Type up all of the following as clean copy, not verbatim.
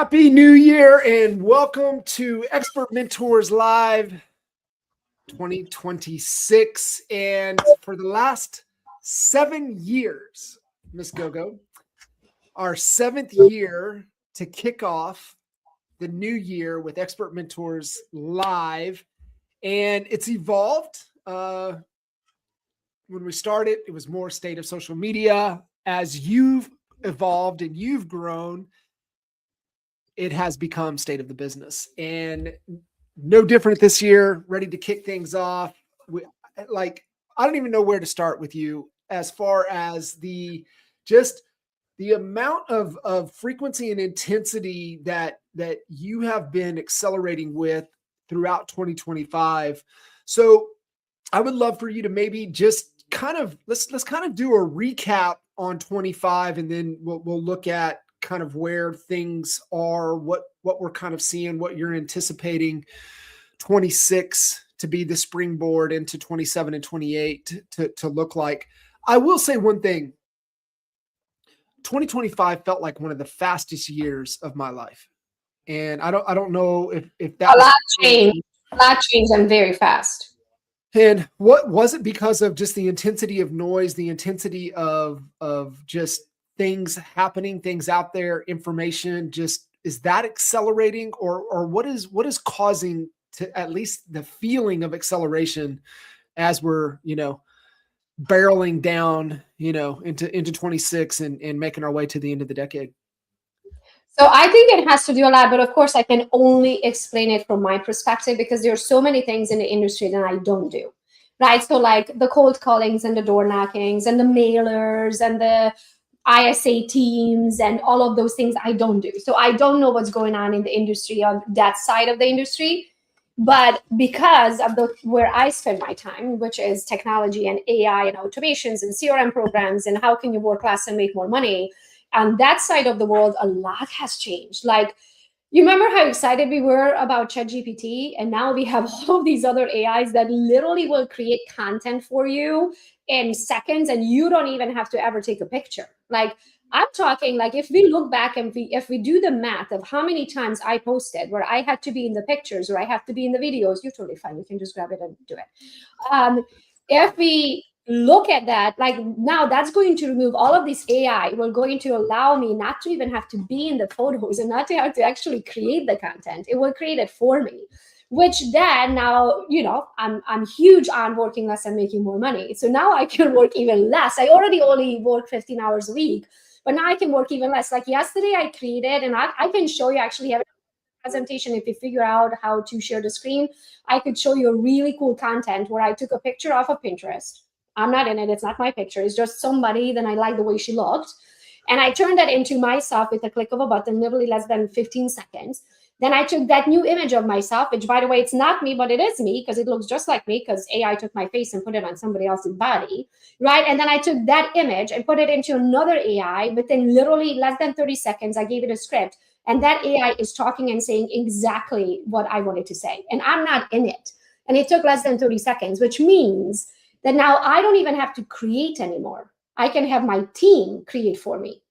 Happy New Year and welcome to Expert Mentors Live 2026. And for the last 7 years, Miss Gogo, our 7th year to kick off the new year with Expert Mentors Live. And it's evolved. When we started, it was more state of social media. As you've evolved and you've grown, it has become state of the business, and no different this year. Ready to kick things off. I don't even know where to start with you as far as the amount of frequency and intensity that you have been accelerating with throughout 2025. So I would love for you to maybe just kind of let's kind of do a recap on 25, and then we'll look at kind of where things are, what we're kind of seeing, what you're anticipating 26 to be the springboard into 27 and 28 to look like. I will say one thing. 2025 felt like one of the fastest years of my life. And I don't know if that a lot changed. A lot changed and very fast. And what was it? Because of just the intensity of noise, the intensity of just things happening, things out there, information, just is that accelerating, or what is causing to at least the feeling of acceleration as we're, barreling down, into 26 and making our way to the end of the decade? So I think it has to do a lot, but of course I can only explain it from my perspective because there are so many things in the industry that I don't do, right? So like the cold callings and the door knockings and the mailers and the ISA teams and all of those things I don't do. So I don't know what's going on in the industry on that side of the industry. But because of where I spend my time, which is technology and AI and automations and CRM programs and how can you work less and make more money, on that side of the world, a lot has changed. Like, you remember how excited we were about ChatGPT, and now we have all of these other AIs that literally will create content for you in seconds, and you don't even have to ever take a picture. Like, I'm talking like if we look back and if we do the math of how many times I posted where I had to be in the pictures or I have to be in the videos, you're totally fine. You can just grab it and do it. If we look at that, like now that's going to remove all of this AI. We're going to allow me not to even have to be in the photos and not to have to actually create the content. It will create it for me, which then now, I'm huge on working less and making more money. So now I can work even less. I already only work 15 hours a week, but now I can work even less. Like yesterday I created, and I can show you, actually have a presentation. If you figure out how to share the screen, I could show you a really cool content where I took a picture off of Pinterest. I'm not in it. It's not my picture. It's just somebody. Then I like the way she looked. And I turned that into myself with a click of a button, literally less than 15 seconds. Then I took that new image of myself, which, by the way, it's not me, but it is me because it looks just like me because AI took my face and put it on somebody else's body, right? And then I took that image and put it into another AI. Within literally less than 30 seconds, I gave it a script. And that AI is talking and saying exactly what I wanted to say. And I'm not in it. And it took less than 30 seconds, which means that now I don't even have to create anymore. I can have my team create for me,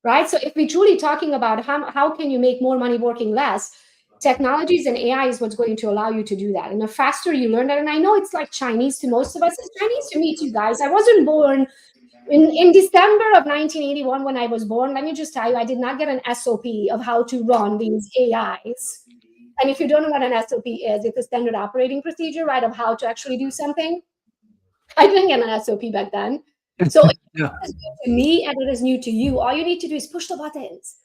right? So if we're truly talking about how can you make more money working less, technologies and AI is what's going to allow you to do that. And the faster you learn that, and I know it's like Chinese to most of us, it's Chinese to me too, guys. I wasn't born in December of 1981 when I was born. Let me just tell you, I did not get an SOP of how to run these AIs. And if you don't know what an SOP is, it's a standard operating procedure, right, of how to actually do something. I didn't get an SOP back then. So Yeah. it is new to me and it is new to you. All you need to do is push the buttons.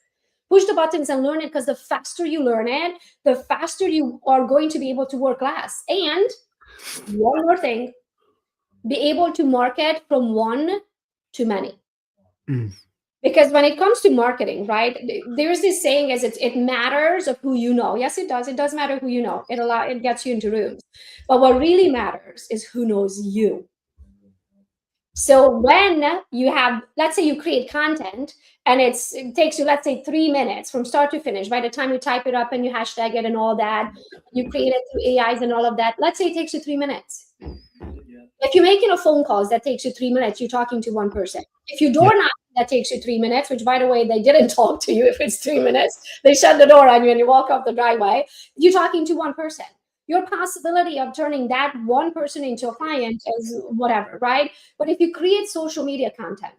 Push the buttons and learn it, because the faster you learn it, the faster you are going to be able to work less. And one more thing, be able to market from one to many. Because when it comes to marketing, right, there's this saying is it matters of who you know. Yes, it does. It does matter who you know. It gets you into rooms. But what really matters is who knows you. So when you have, let's say you create content and it takes you, let's say 3 minutes from start to finish. By the time you type it up and you hashtag it and all that, you create it through AIs and all of that. Let's say it takes you 3 minutes. If you're making a phone calls that takes you 3 minutes, you're talking to one person. If you door knock that takes you 3 minutes, which by the way, they didn't talk to you if it's 3 minutes, they shut the door on you and you walk off the driveway, you're talking to one person. Your possibility of turning that one person into a client is whatever, right? But if you create social media content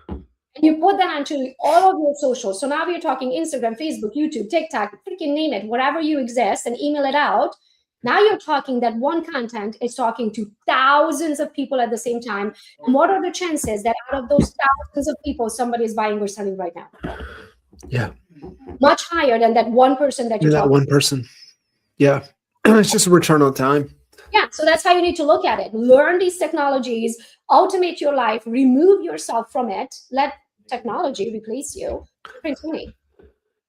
and you put that onto all of your socials, so now you're talking Instagram, Facebook, YouTube, TikTok, freaking name it, whatever you exist, and email it out. Now you're talking that one content is talking to thousands of people at the same time. And what are the chances that out of those thousands of people, somebody is buying or selling right now? Yeah. Much higher than that one person that you're that talking one person. Yeah. It's just a return on time. Yeah. So that's how you need to look at it. Learn these technologies, automate your life, remove yourself from it, let technology replace you.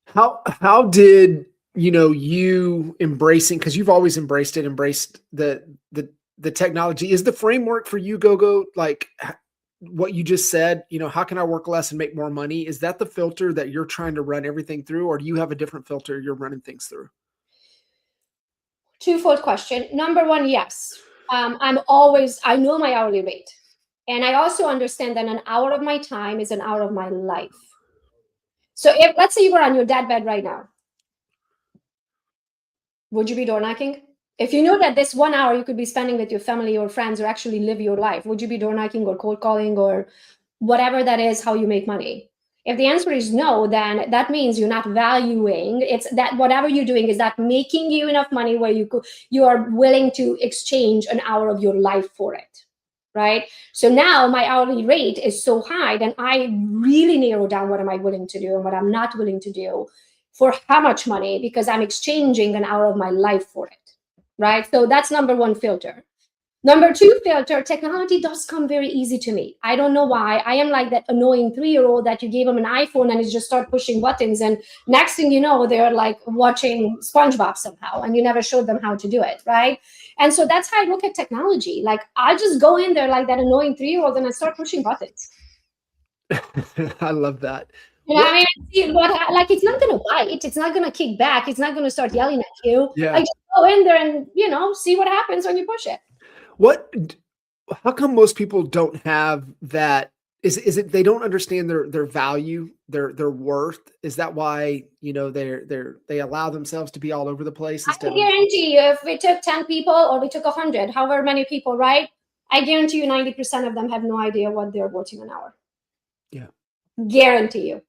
How did you embracing, because you've always embraced the technology, is the framework for you, Gogo, like what you just said, how can I work less and make more money? Is that the filter that you're trying to run everything through, or do you have a different filter you're running things through? Twofold question. Number one, yes. I know my hourly rate. And I also understand that an hour of my time is an hour of my life. So if, let's say you were on your deathbed right now, would you be door knocking? If you know that this 1 hour you could be spending with your family or friends or actually live your life, would you be door knocking or cold calling or whatever that is, how you make money? If the answer is no, then that means you're not valuing. It's that whatever you're doing is not making you enough money where you are willing to exchange an hour of your life for it, right? So now my hourly rate is so high, then I really narrow down what am I willing to do and what I'm not willing to do for how much money, because I'm exchanging an hour of my life for it, right? So that's number one filter. Number two filter, technology does come very easy to me. I don't know why. I am like that annoying 3-year-old that you gave them an iPhone and it just start pushing buttons. And next thing you know, they're like watching SpongeBob somehow and you never showed them how to do it, right? And so that's how I look at technology. Like I just go in there like that annoying 3-year-old and I start pushing buttons. I love that. I mean, like it's not going to bite. It's not going to kick back. It's not going to start yelling at you. Yeah. I just go in there and, see what happens when you push it. How come most people don't have that? Is it they don't understand their value, their worth? Is that why, they allow themselves to be all over the place? I guarantee you, if we took 10 people or we took 100, however many people, right? I guarantee you 90% of them have no idea what they're worth in an hour. Yeah. Guarantee you.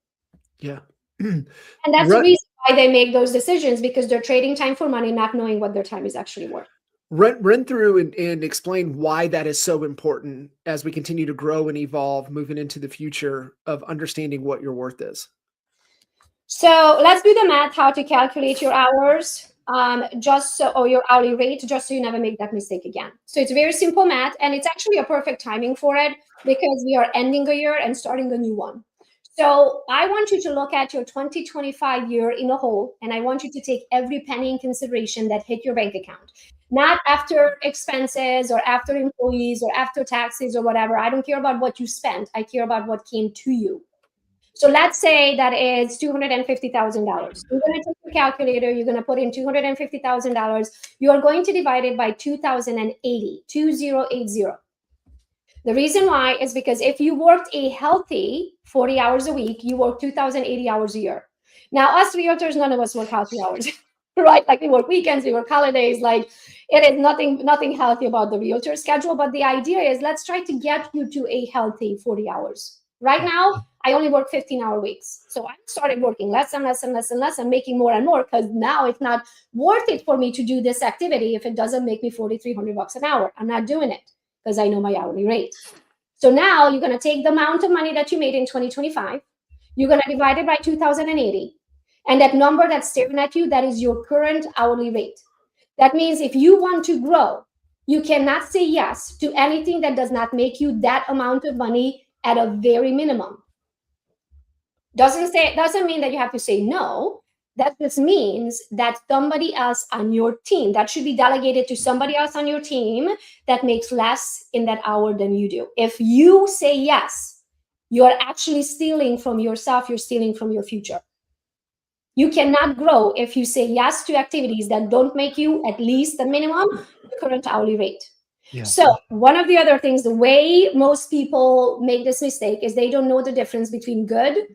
Yeah. And that's the reason why they make those decisions, because they're trading time for money, not knowing what their time is actually worth. Run through and explain why that is so important as we continue to grow and evolve, moving into the future of understanding what your worth is. So let's do the math, how to calculate your hours, or your hourly rate, just so you never make that mistake again. So it's very simple math, and it's actually a perfect timing for it because we are ending a year and starting a new one. So I want you to look at your 2025 year in a whole, and I want you to take every penny in consideration that hit your bank account. Not after expenses or after employees or after taxes or whatever. I don't care about what you spent. I care about what came to you. So let's say that is $250,000. You're going to take your calculator. You're going to put in $250,000. You are going to divide it by 2080. The reason why is because if you worked a healthy 40 hours a week, you work 2,080 hours a year. Now, us realtors, none of us work healthy hours, right? Like we work weekends, we work holidays. Like it is nothing healthy about the realtor schedule. But the idea is let's try to get you to a healthy 40 hours. Right now, I only work 15-hour weeks. So I started working less and less and less and less and making more and more, because now it's not worth it for me to do this activity if it doesn't make me $4,300 an hour. I'm not doing it because I know my hourly rate. So now you're going to take the amount of money that you made in 2025. You're going to divide it by 2080. And that number that's staring at you, that is your current hourly rate. That means if you want to grow, you cannot say yes to anything that does not make you that amount of money at a very minimum. Doesn't mean that you have to say no. That just means that somebody else on your team, that should be delegated to somebody else on your team that makes less in that hour than you do. If you say yes, you're actually stealing from yourself. You're stealing from your future. You cannot grow if you say yes to activities that don't make you at least the minimum, the current hourly rate. Yeah. So one of the other things, the way most people make this mistake is they don't know the difference between good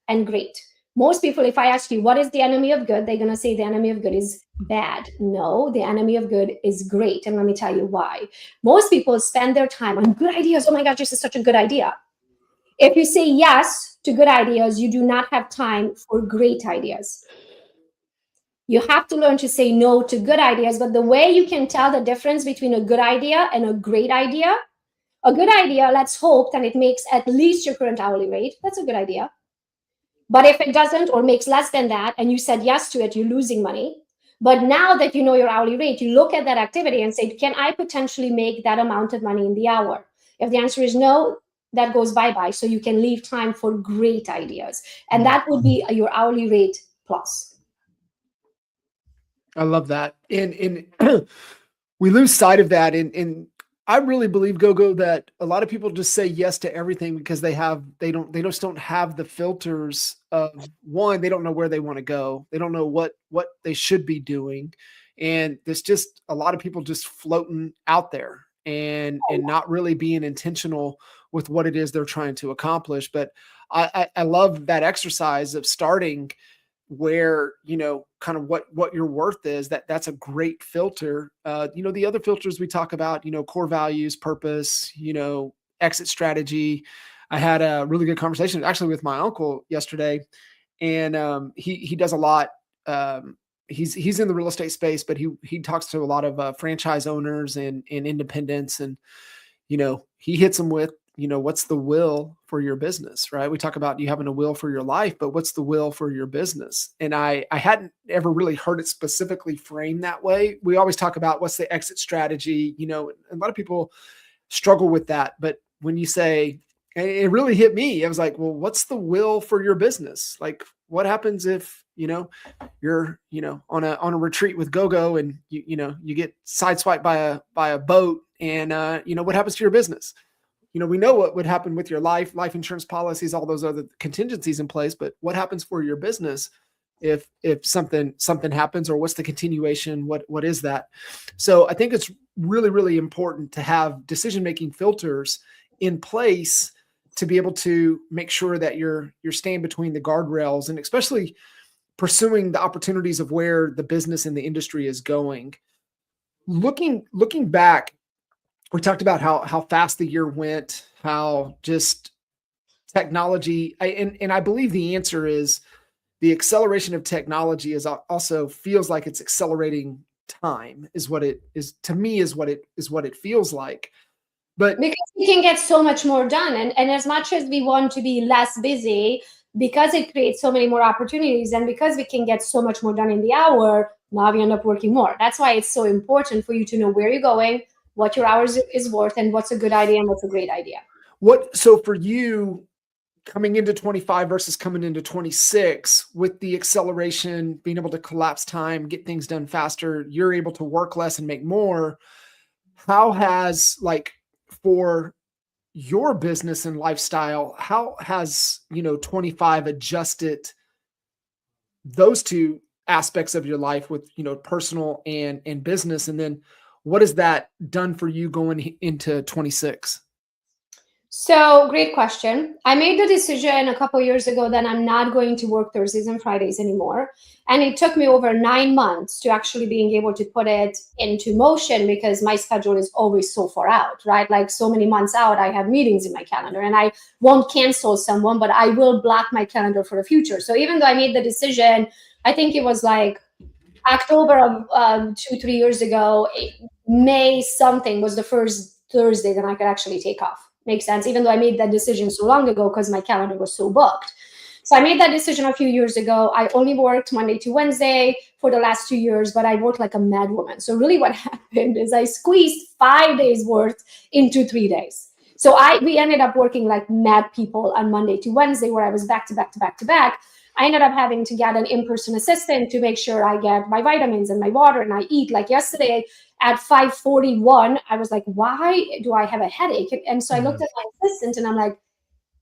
and great. Most people, if I ask you, what is the enemy of good? They're going to say the enemy of good is bad. No, the enemy of good is great. And let me tell you why. Most people spend their time on good ideas. Oh my gosh, this is such a good idea. If you say yes to good ideas, you do not have time for great ideas. You have to learn to say no to good ideas. But the way you can tell the difference between a good idea and a great idea, a good idea, let's hope that it makes at least your current hourly rate. That's a good idea. But if it doesn't or makes less than that and you said yes to it, you're losing money. But now that you know your hourly rate, you look at that activity and say, can I potentially make that amount of money in the hour? If the answer is no, that goes bye-bye. So you can leave time for great ideas. And that would be your hourly rate plus. I love that. And we lose sight of that. And I really believe, Gogo, that a lot of people just say yes to everything because they just don't have the filters of, one, they don't know where they want to go. They don't know what they should be doing. And there's just a lot of people just floating out there and not really being intentional with what it is they're trying to accomplish. But I love that exercise of starting where, kind of what your worth is. That's a great filter. The other filters we talk about, core values, purpose, exit strategy. I had a really good conversation actually with my uncle yesterday, and he does a lot. He's in the real estate space, but he talks to a lot of franchise owners and independents, and he hits them with, what's the will for your business, right? We talk about you having a will for your life, but what's the will for your business? And I hadn't ever really heard it specifically framed that way. We always talk about what's the exit strategy, a lot of people struggle with that. But when you say, it really hit me, I was like, well, what's the will for your business? Like, what happens if, you're, on a retreat with Gogo and you get sideswiped by a boat and, what happens to your business? We know what would happen with your life insurance policies, all those other contingencies in place, but what happens for your business if something happens, or what's the continuation? What is that? So I think it's really, really important to have decision-making filters in place to be able to make sure that you're staying between the guardrails, and especially pursuing the opportunities of where the business and the industry is going. Looking back, we talked about how fast the year went, how just technology, and I believe the answer is the acceleration of technology is also feels like it's accelerating time, is what it is to me, is what it feels like. But because we can get so much more done, and as much as we want to be less busy, because it creates so many more opportunities, and because we can get so much more done in the hour, now we end up working more. That's why it's so important for you to know where you're going, what your hours is worth, and what's a good idea and what's a great idea. So for you, coming into 25 versus coming into 26, with the acceleration, being able to collapse time, get things done faster, you're able to work less and make more. How has, like, for your business and lifestyle, how has, 25 adjusted those two aspects of your life with, personal and business? And then what has that done for you going into 26? So, great question. I made the decision a couple years ago that I'm not going to work Thursdays and Fridays anymore. And it took me over 9 months to actually being able to put it into motion, because my schedule is always so far out, right? Like, so many months out, I have meetings in my calendar, and I won't cancel someone, but I will block my calendar for the future. So even though I made the decision, I think it was like October of 2-3 years ago, May something was the first Thursday that I could actually take off. Makes sense, even though I made that decision so long ago because my calendar was so booked. So I made that decision a few years ago. I only worked Monday to Wednesday for the last 2 years, but I worked like a mad woman. So really what happened is I squeezed 5 days worth into 3 days. So we ended up working like mad people on Monday to Wednesday, where I was back to back to back to back. I ended up having to get an in-person assistant to make sure I get my vitamins and my water and I eat. Like yesterday at 5:41, I was like, why do I have a headache? And so I looked at my assistant and I'm like,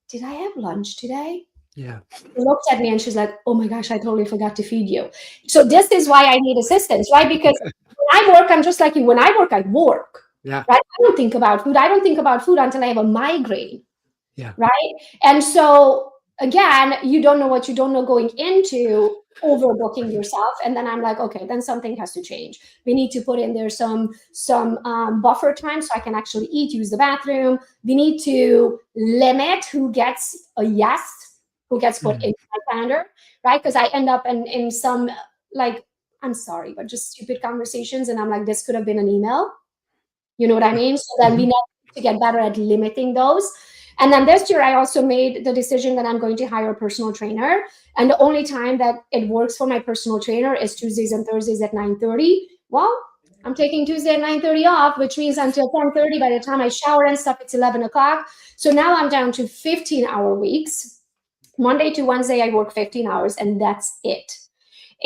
did I have lunch today? Yeah. She looked at me and she's like, oh my gosh, I totally forgot to feed you. So this is why I need assistance, right? Because when I work, I'm just like you. When I work, I work. Yeah. Right? I don't think about food. I don't think about food until I have a migraine. Yeah. Right? And so again, you don't know what you don't know going into overbooking yourself. And then I'm like, okay, then something has to change. We need to put in there some buffer time so I can actually eat, use the bathroom. We need to limit who gets a yes, who gets put in my calendar, right? Because I end up in some, like, I'm sorry, but just stupid conversations. And I'm like, this could have been an email. You know what I mean? So then we need to get better at limiting those. And then this year, I also made the decision that I'm going to hire a personal trainer. And the only time that it works for my personal trainer is Tuesdays and Thursdays at 9:30. Well, I'm taking Tuesday at 9:30 off, which means until 10:30, by the time I shower and stuff, it's 11 o'clock. So now I'm down to 15-hour weeks. Monday to Wednesday, I work 15 hours, and that's it.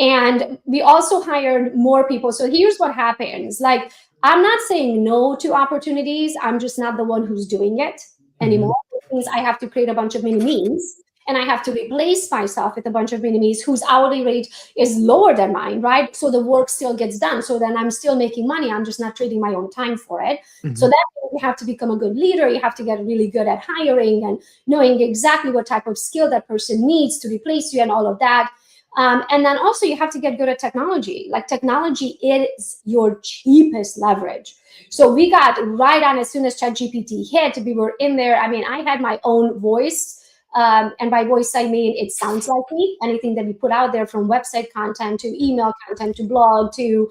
And we also hired more people. So here's what happens. Like, I'm not saying no to opportunities. I'm just not the one who's doing it anymore. Which means I have to create a bunch of mini-me's, and I have to replace myself with a bunch of mini-me's whose hourly rate is lower than mine, right? So the work still gets done. So then I'm still making money. I'm just not trading my own time for it. So that you have to become a good leader. You have to get really good at hiring and knowing exactly what type of skill that person needs to replace you and all of that. And then also you have to get good at technology. Like, technology is your cheapest leverage. So we got right on as soon as ChatGPT hit, we were in there. I mean, I had my own voice. And by voice, I mean, it sounds like me. Anything that we put out there, from website content to email content to blog to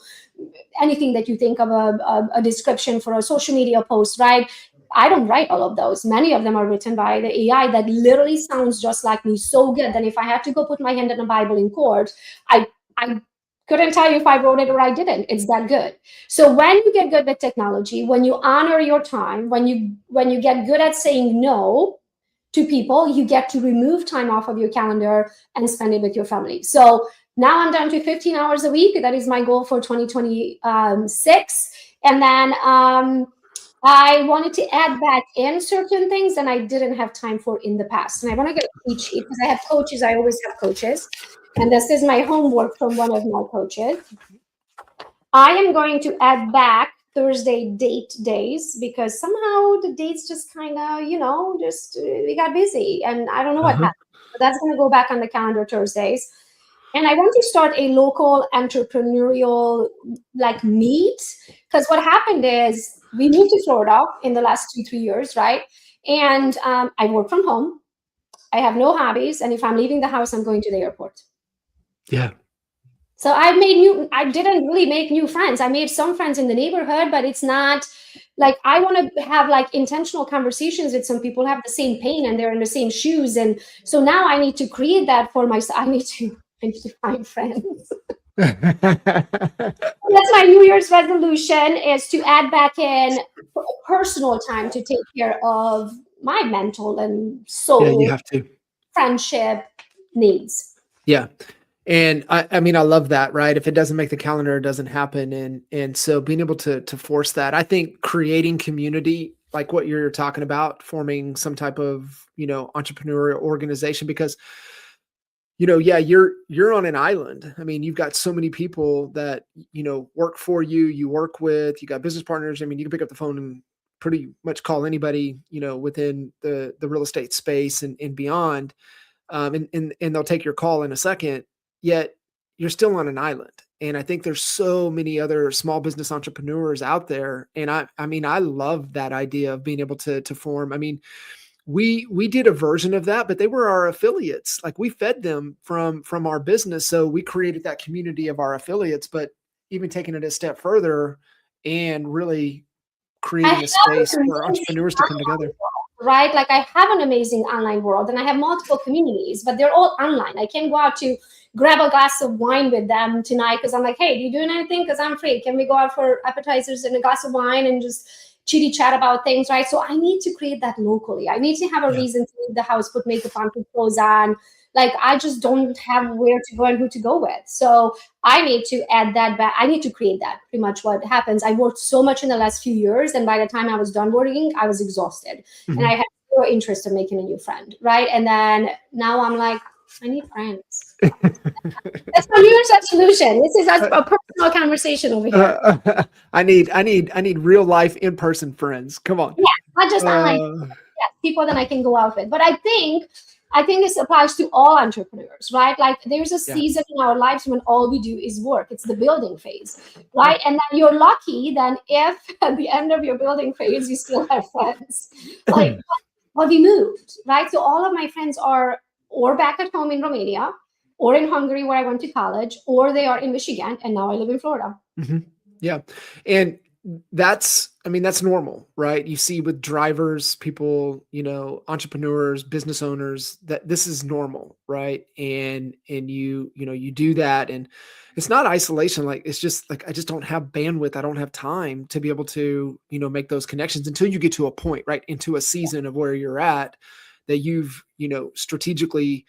anything that you think of, a description for a social media post, right? I don't write all of those. Many of them are written by the AI that literally sounds just like me, so good that if I had to go put my hand in a Bible in court, I couldn't tell you if I wrote it or I didn't. It's that good. So when you get good with technology, when you honor your time, when you get good at saying no to people, you get to remove time off of your calendar and spend it with your family. So now I'm down to 15 hours a week. That is my goal for 2026. And then I wanted to add back in certain things that I didn't have time for in the past. And I want to get a cheat sheet because I have coaches. I always have coaches. And this is my homework from one of my coaches. I am going to add back Thursday date days because somehow the dates just kind of, we got busy and I don't know what happened. But that's going to go back on the calendar Thursdays. And I want to start a local entrepreneurial meet, because what happened is we moved to Florida in the last 2-3 years, right? And I work from home. I have no hobbies. And if I'm leaving the house, I'm going to the airport. Yeah. So I didn't really make new friends. I made some friends in the neighborhood, but it's not like I want to have intentional conversations with some people who have the same pain and they're in the same shoes. And so now I need to create that for myself. I need to find friends. That's my New Year's resolution, is to add back in personal time to take care of my mental and soul, yeah, you have to. Friendship needs. Yeah. And I mean, I love that, right? If it doesn't make the calendar, it doesn't happen. And so being able to force that, I think creating community, like what you're talking about, forming some type of, entrepreneurial organization, because, yeah, you're on an island. I mean, you've got so many people that, work for you, you work with, you got business partners. I mean, you can pick up the phone and pretty much call anybody, within the real estate space and beyond. And they'll take your call in a second, yet you're still on an island. And I think there's so many other small business entrepreneurs out there. And I mean, I love that idea of being able to form. I mean, we did a version of that, but they were our affiliates. Like, we fed them from our business. So we created that community of our affiliates, but even taking it a step further and really creating a space for entrepreneurs to come together. Right? Like, I have an amazing online world and I have multiple communities, but they're all online. I can't go out to grab a glass of wine with them tonight because I'm like, hey, are you doing anything? Because I'm free. Can we go out for appetizers and a glass of wine and just chitty chat about things, right? So I need to create that locally. I need to have a reason to leave the house, put makeup on, put clothes on. Like, I just don't have where to go and who to go with. So I need to add that back. I need to create that. Pretty much what happens. I worked so much in the last few years, and by the time I was done working, I was exhausted. And I had no interest in making a new friend, right? And then now I'm like, I need friends. That's my New Year's resolution. This is a personal conversation over here. I need real life in-person friends. Come on. Yeah, not just online. People that I can go out with. But I think this applies to all entrepreneurs, right? Like there's a season in our lives when all we do is work. It's the building phase, right? And then you're lucky then if at the end of your building phase you still have friends. Like, well, we moved, right? So all of my friends are or back at home in Romania, or in Hungary where I went to college, or they are in Michigan, and now I live in Florida. Mm-hmm. Yeah. And that's normal, right? You see with drivers, people, entrepreneurs, business owners, that this is normal, right? And you do that, and it's not isolation. Like, it's just like, I just don't have bandwidth. I don't have time to be able to, make those connections until you get to a point, right? Into a season of where you're at, that you've, strategically,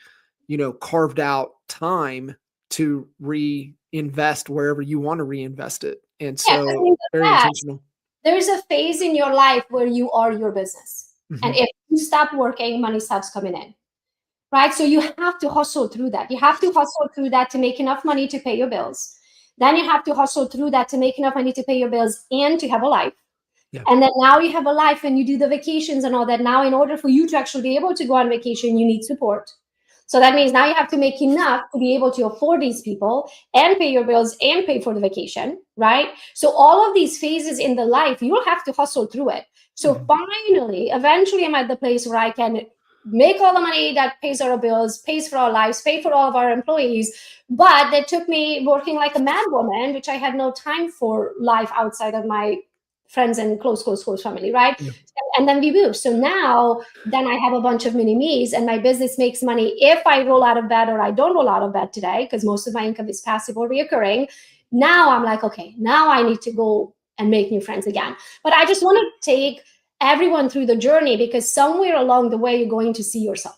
carved out time to reinvest wherever you want to reinvest it. And so very intentional. There's a phase in your life where you are your business. Mm-hmm. And if you stop working, money stops coming in, right? So you have to hustle through that. You have to hustle through that to make enough money to pay your bills. Then you have to hustle through that to make enough money to pay your bills and to have a life. Yeah. And then now you have a life and you do the vacations and all that. Now, in order for you to actually be able to go on vacation, you need support. So that means now you have to make enough to be able to afford these people and pay your bills and pay for the vacation, right? So all of these phases in the life, you'll have to hustle through it. So finally, eventually I'm at the place where I can make all the money that pays our bills, pays for our lives, pay for all of our employees. But that took me working like a mad woman, which I had no time for life outside of my friends and close family, right? Yeah. And then we moved. So now, then I have a bunch of mini-me's and my business makes money if I roll out of bed or I don't roll out of bed today, because most of my income is passive or reoccurring. Now I'm like, okay, now I need to go and make new friends again. But I just want to take everyone through the journey, because somewhere along the way, you're going to see yourself.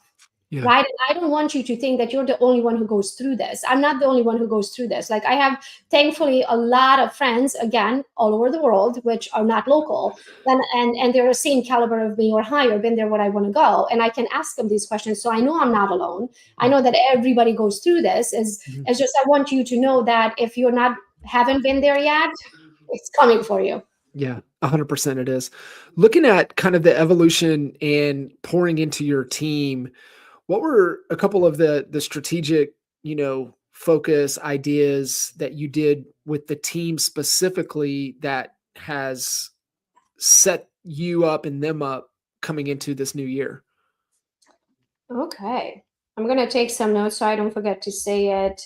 Yeah. Right. And I don't want you to think that you're the only one who goes through this. I'm not the only one who goes through this. Like, I have, thankfully, a lot of friends, again, all over the world, which are not local, and they're the same caliber of me or higher, been there where I want to go. And I can ask them these questions. So I know I'm not alone. I know that everybody goes through this. It's just, I want you to know that if you're haven't been there yet, it's coming for you. Yeah, 100% it is. Looking at kind of the evolution and pouring into your team, what were a couple of the strategic, focus ideas that you did with the team specifically that has set you up and them up coming into this new year? Okay. I'm going to take some notes so I don't forget to say it.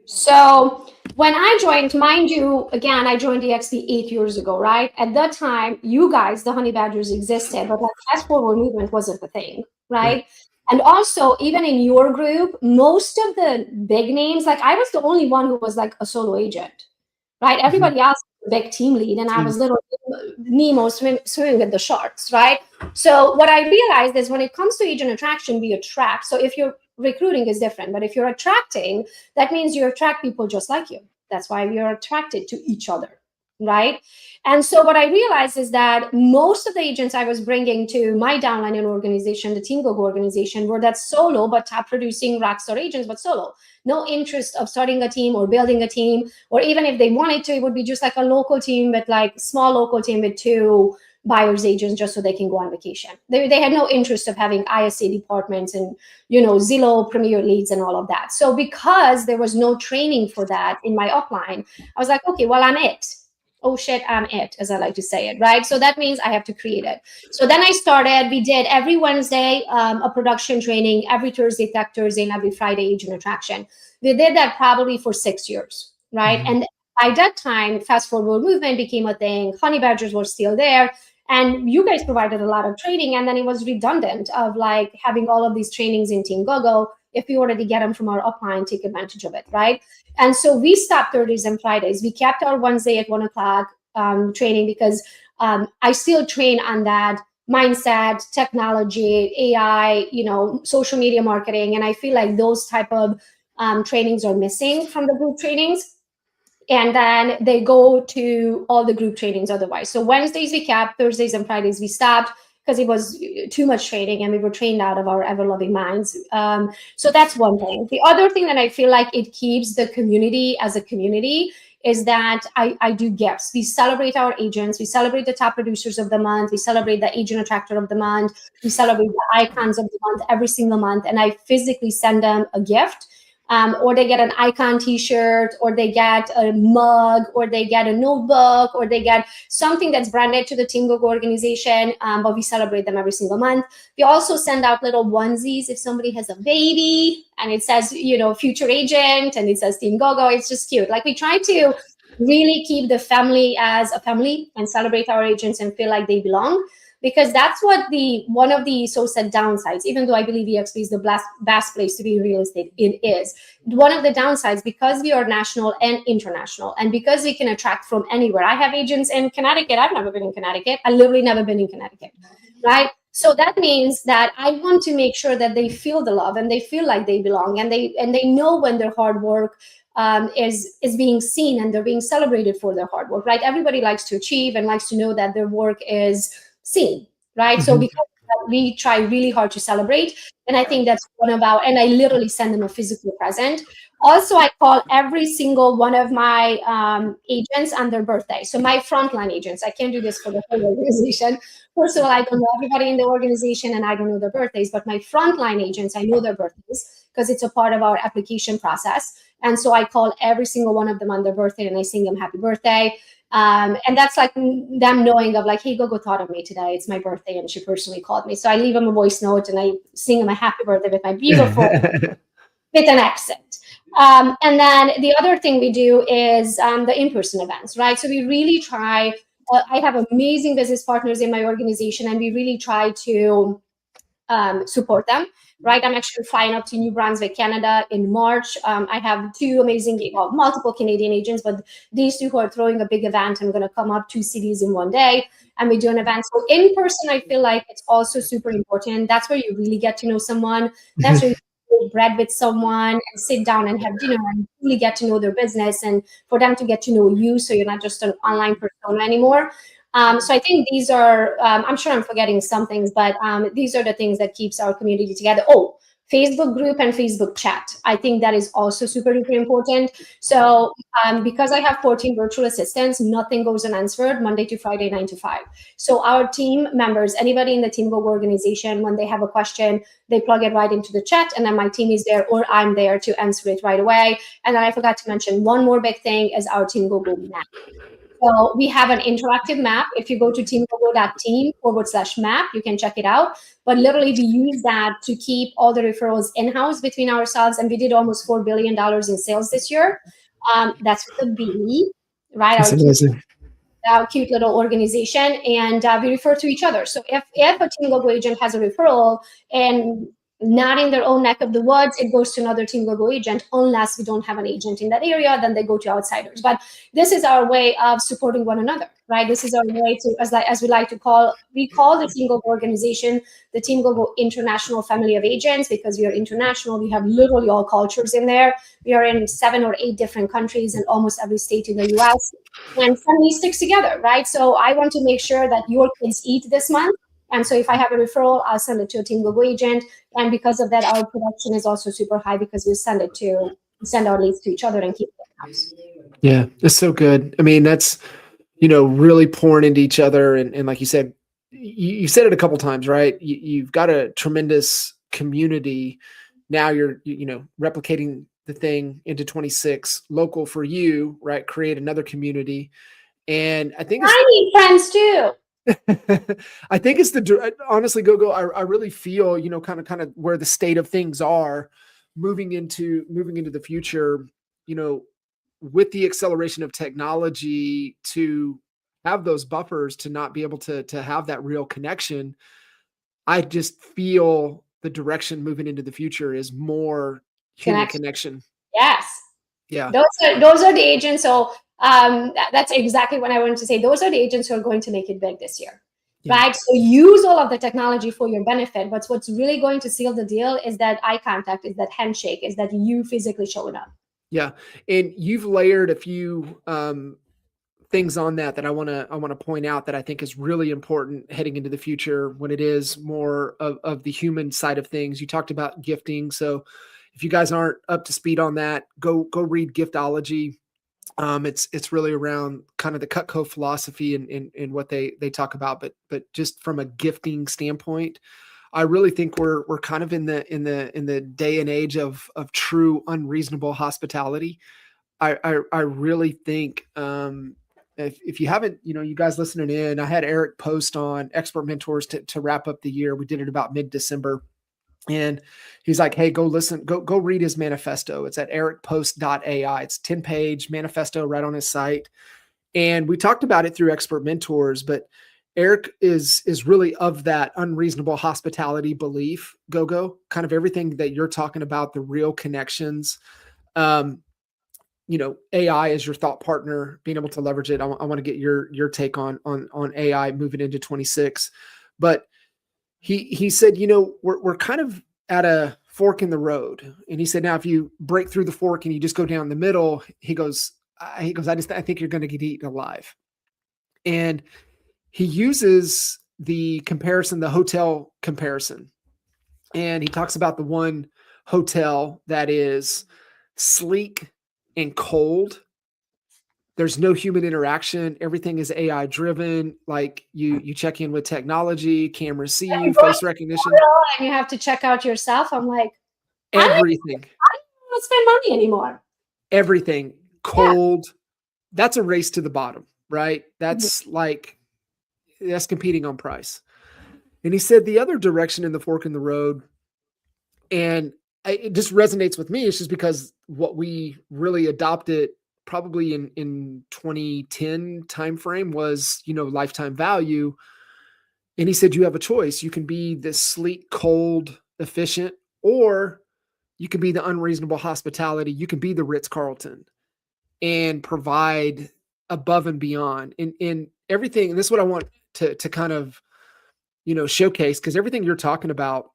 So when I joined, mind you, again, I joined EXP 8 years ago, right? At that time, you guys, the Honey Badgers, existed, but like fast forward movement wasn't the thing, right? And also, even in your group, most of the big names, like I was the only one who was like a solo agent, right? Everybody else was a big team lead, and I was little Nemo swimming with the sharks, right? So what I realized is when it comes to agent attraction, we attract. So if you're recruiting is different, but if you're attracting, that means you attract people just like you. That's why we are attracted to each other, right? And so what I realized is that most of the agents I was bringing to my downline and organization, the Team Gogo organization, were that solo but top producing rockstar agents, but solo. No interest of starting a team or building a team, or even if they wanted to, it would be just like a local team, but like small local team with 2 buyer's agents just so they can go on vacation. They had no interest of having ISA departments and, Zillow Premier leads and all of that. So because there was no training for that in my upline, I was like, okay, well, I'm it. Oh shit, I'm it, as I like to say it, right? So that means I have to create it. So then I started, we did every Wednesday a production training, every Thursday Tech Thursday, and every Friday agent attraction. We did that probably for 6 years, right? And by that time, fast forward movement became a thing. Honey Badgers were still there. And you guys provided a lot of training, and then it was redundant of like having all of these trainings in Team Gogo. If we already get them from our upline, take advantage of it, right? And so we stopped Thursdays and Fridays. We kept our Wednesday at 1 o'clock training because I still train on that mindset, technology, AI, social media marketing. And I feel like those type of trainings are missing from the group trainings. And then they go to all the group trainings otherwise. So Wednesdays we kept, Thursdays and Fridays we stopped, because it was too much training and we were trained out of our ever-loving minds. So that's one thing. The other thing that I feel like it keeps the community as a community is that I do gifts. We celebrate our agents. We celebrate the top producers of the month. We celebrate the agent attractor of the month. We celebrate the icons of the month every single month. And I physically send them a gift. Or they get an icon t-shirt, or they get a mug, or they get a notebook, or they get something that's branded to the Team Gogo organization, but we celebrate them every single month. We also send out little onesies if somebody has a baby and it says, future agent, and it says Team Gogo. It's just cute. Like, we try to really keep the family as a family and celebrate our agents and feel like they belong. Because that's what one of the so-said downsides, even though I believe EXP is the best place to be in real estate, it is. One of the downsides, because we are national and international, and because we can attract from anywhere. I have agents in Connecticut. I've never been in Connecticut. I literally never been in Connecticut, right? So that means that I want to make sure that they feel the love and they feel like they belong, and they know when their hard work is being seen and they're being celebrated for their hard work, right? Everybody likes to achieve and likes to know that their work is seen, right? Mm-hmm. So because we try really hard to celebrate, and I think that's one about, and I literally send them a physical present. Also, I call every single one of my agents on their birthday. So my frontline agents, I can't do this for the whole organization. First of all, I don't know everybody in the organization and I don't know their birthdays, but my frontline agents, I know their birthdays because it's a part of our application process. And so I call every single one of them on their birthday and I sing them happy birthday. And that's like them knowing of like, hey, Gogo thought of me today. It's my birthday and she personally called me. So I leave them a voice note and I sing them a happy birthday with my beautiful, with an accent. And then the other thing we do is the in-person events, right? So we really try, I have amazing business partners in my organization and we really try to support them. Right, I'm actually flying up to New Brunswick, Canada in March. I have two amazing, multiple Canadian agents, but these two who are throwing a big event. I'm going to come up 2 cities in one day, and we do an event. So in person, I feel like it's also super important. That's where you really get to know someone. That's where you break bread with someone and sit down and have dinner and really get to know their business, and for them to get to know you, so you're not just an online persona anymore. So I think these are, I'm sure I'm forgetting some things, but these are the things that keeps our community together. Oh, Facebook group and Facebook chat. I think that is also super duper important. So because I have 14 virtual assistants, nothing goes unanswered Monday to Friday, 9 to 5. So our team members, anybody in the Team Gogo organization, when they have a question, they plug it right into the chat, and then my team is there or I'm there to answer it right away. And then I forgot to mention one more big thing is our Team Gogo map. So we have an interactive map. If you go to teamgogo.team/map, you can check it out. But literally, we use that to keep all the referrals in-house between ourselves. And we did almost $4 billion in sales this year. That's with a B, right? That's amazing. Our cute little organization. And we refer to each other. So if a Team Gogo agent has a referral and not in their own neck of the woods, it goes to another Team Gogo agent. Unless we don't have an agent in that area, then they go to outsiders. But this is our way of supporting one another, right? This is our way to, as we like to call, we call the Team Gogo organization the Team Gogo International Family of Agents, because we are international. We have literally all cultures in there. We are in 7 or 8 different countries and almost every state in the US. And family sticks together, right? So I want to make sure that your kids eat this month. And so if I have a referral, I'll send it to a Team Gogo agent. And because of that, our production is also super high because we send our leads to each other and keep it in-house. Yeah, it's so good. I mean, that's, really pouring into each other. And like you said, you said it a couple times, right? You've got a tremendous community. Now you're, replicating the thing into 26, local for you, right? Create another community. And I think I need friends too. I think it's honestly, Gogo, I really feel, kind of where the state of things are moving into the future, with the acceleration of technology, to have those buffers, to not be able to have that real connection. I just feel the direction moving into the future is more human connection. Yes. Yeah. Those are the agents. So that's exactly what I wanted to say. Those are the agents who are going to make it big this year, right? So use all of the technology for your benefit. But what's really going to seal the deal is that eye contact, is that handshake, is that you physically showing up. Yeah. And you've layered a few things on that I want to point out that I think is really important heading into the future when it is more of the human side of things. You talked about gifting. So if you guys aren't up to speed on that, go read Giftology. It's really around kind of the Cutco philosophy and what they talk about, but just from a gifting standpoint, I really think we're kind of in the day and age of true unreasonable hospitality. I really think if you haven't, you guys listening in, I had Eric post on Expert Mentors to wrap up the year. We did it about mid-December. And he's like, hey, go read his manifesto. It's at ericpost.ai. It's 10-page manifesto right on his site. And we talked about it through Expert Mentors, but Eric is really of that unreasonable hospitality belief, Gogo, kind of everything that you're talking about, the real connections. AI is your thought partner, being able to leverage it. I want to get your take on AI moving into 26. But he said, we're kind of at a fork in the road. And he said, now if you break through the fork and you just go down the middle, he goes, I think you're going to get eaten alive. And he uses the comparison, the hotel comparison. And he talks about the one hotel that is sleek and cold. There's no human interaction. Everything is AI driven. Like you check in with technology, cameras see you, face recognition. And you have to check out yourself. I'm like, everything. I don't want to spend money anymore. Everything cold. Yeah. That's a race to the bottom, right? That's that's competing on price. And he said the other direction in the fork in the road, and it just resonates with me. It's just because what we really adopted probably in 2010 timeframe was, lifetime value. And he said, you have a choice. You can be this sleek, cold, efficient, or you can be the unreasonable hospitality. You can be the Ritz-Carlton and provide above and beyond in everything. And this is what I want to kind of, showcase, because everything you're talking about,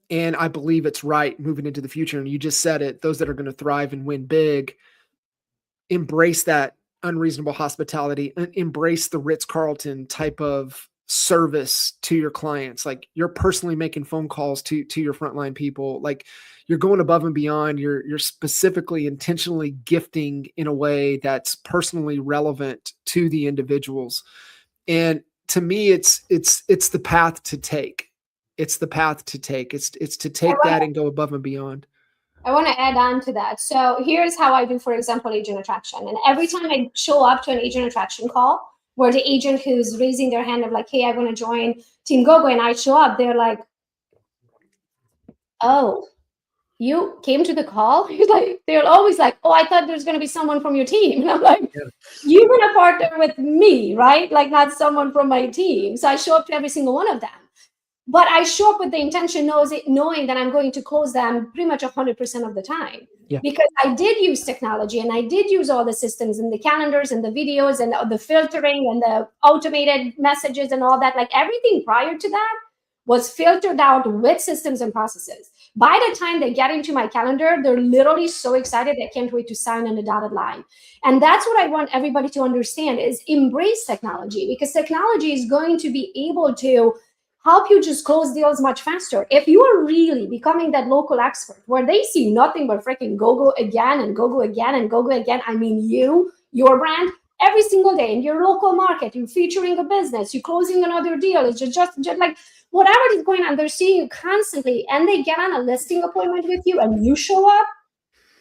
and I believe it's right moving into the future. And you just said it, those that are going to thrive and win big, embrace that unreasonable hospitality, embrace the Ritz-Carlton type of service to your clients. Like you're personally making phone calls to your frontline people. Like you're going above and beyond. You're specifically intentionally gifting in a way that's personally relevant to the individuals. And to me, it's the path to take. It's the path to take. It's to take that and go above and beyond. I want to add on to that. So here's how I do, for example, agent attraction. And every time I show up to an agent attraction call where the agent who's raising their hand of like, hey, I want to join Team Gogo, and I show up, they're like, oh, you came to the call? They're always like, oh, I thought there's going to be someone from your team. And I'm like, you're going to partner with me, right? Like not someone from my team. So I show up to every single one of them. But I show up with the intention knowing that I'm going to close them pretty much 100% of the time. Yeah. Because I did use technology and I did use all the systems and the calendars and the videos and the filtering and the automated messages and all that. Like everything prior to that was filtered out with systems and processes. By the time they get into my calendar, they're literally so excited they can't wait to sign on the dotted line. And that's what I want everybody to understand is embrace technology, because technology is going to be able to help you just close deals much faster. If you are really becoming that local expert where they see nothing but freaking Gogo again and Gogo again and Gogo again, I mean your brand, every single day in your local market, you're featuring a business, you're closing another deal, it's just like whatever is going on, they're seeing you constantly, and they get on a listing appointment with you and you show up,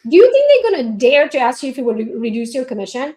do you think they're going to dare to ask you if you would reduce your commission?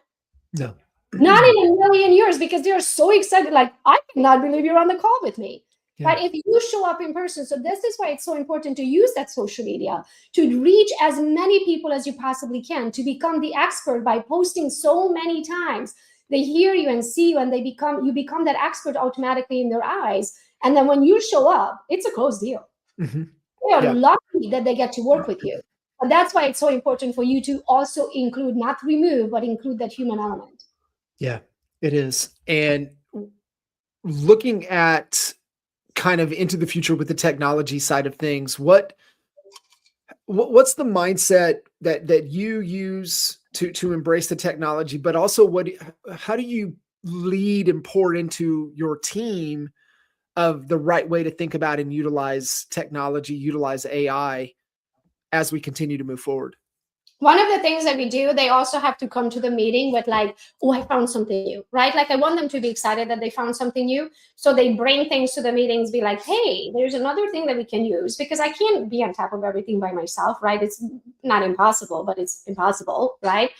No. Not in a million years, because they're so excited, like, I cannot believe you're on the call with me. Yeah. But if you show up in person, so this is why it's so important to use that social media to reach as many people as you possibly can, to become the expert by posting so many times. They hear you and see you, and you become that expert automatically in their eyes. And then when you show up, it's a closed deal. Mm-hmm. They are lucky that they get to work with you. And that's why it's so important for you to also include, not remove, but include that human element. Yeah, it is. And looking at kind of into the future with the technology side of things, what what's the mindset that you use to embrace the technology, but also how do you lead and pour into your team of the right way to think about and utilize technology, utilize AI as we continue to move forward? One of the things that we do, they also have to come to the meeting with like, oh, I found something new, right? Like I want them to be excited that they found something new. So they bring things to the meetings, be like, hey, there's another thing that we can use, because I can't be on top of everything by myself, right? It's not impossible, but it's impossible, right?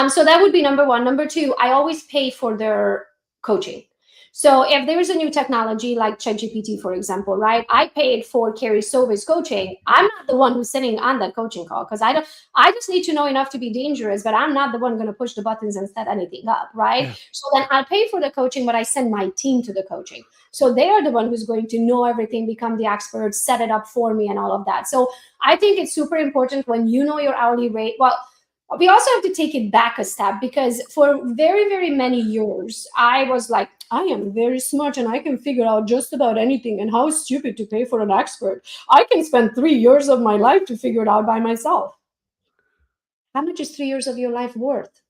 So that would be number one. Number two, I always pay for their coaching. So if there's a new technology like ChatGPT, for example, right? I paid for Carrie Sova's coaching. I'm not the one who's sitting on that coaching call, because I just need to know enough to be dangerous, but I'm not the one going to push the buttons and set anything up, right? Yeah. So then I'll pay for the coaching, but I send my team to the coaching. So they are the one who's going to know everything, become the expert, set it up for me and all of that. So I think it's super important when you know your hourly rate. Well, we also have to take it back a step, because for very, very many years, I was like, I am very smart and I can figure out just about anything, and how stupid to pay for an expert. I can spend 3 years of my life to figure it out by myself. How much is 3 years of your life worth?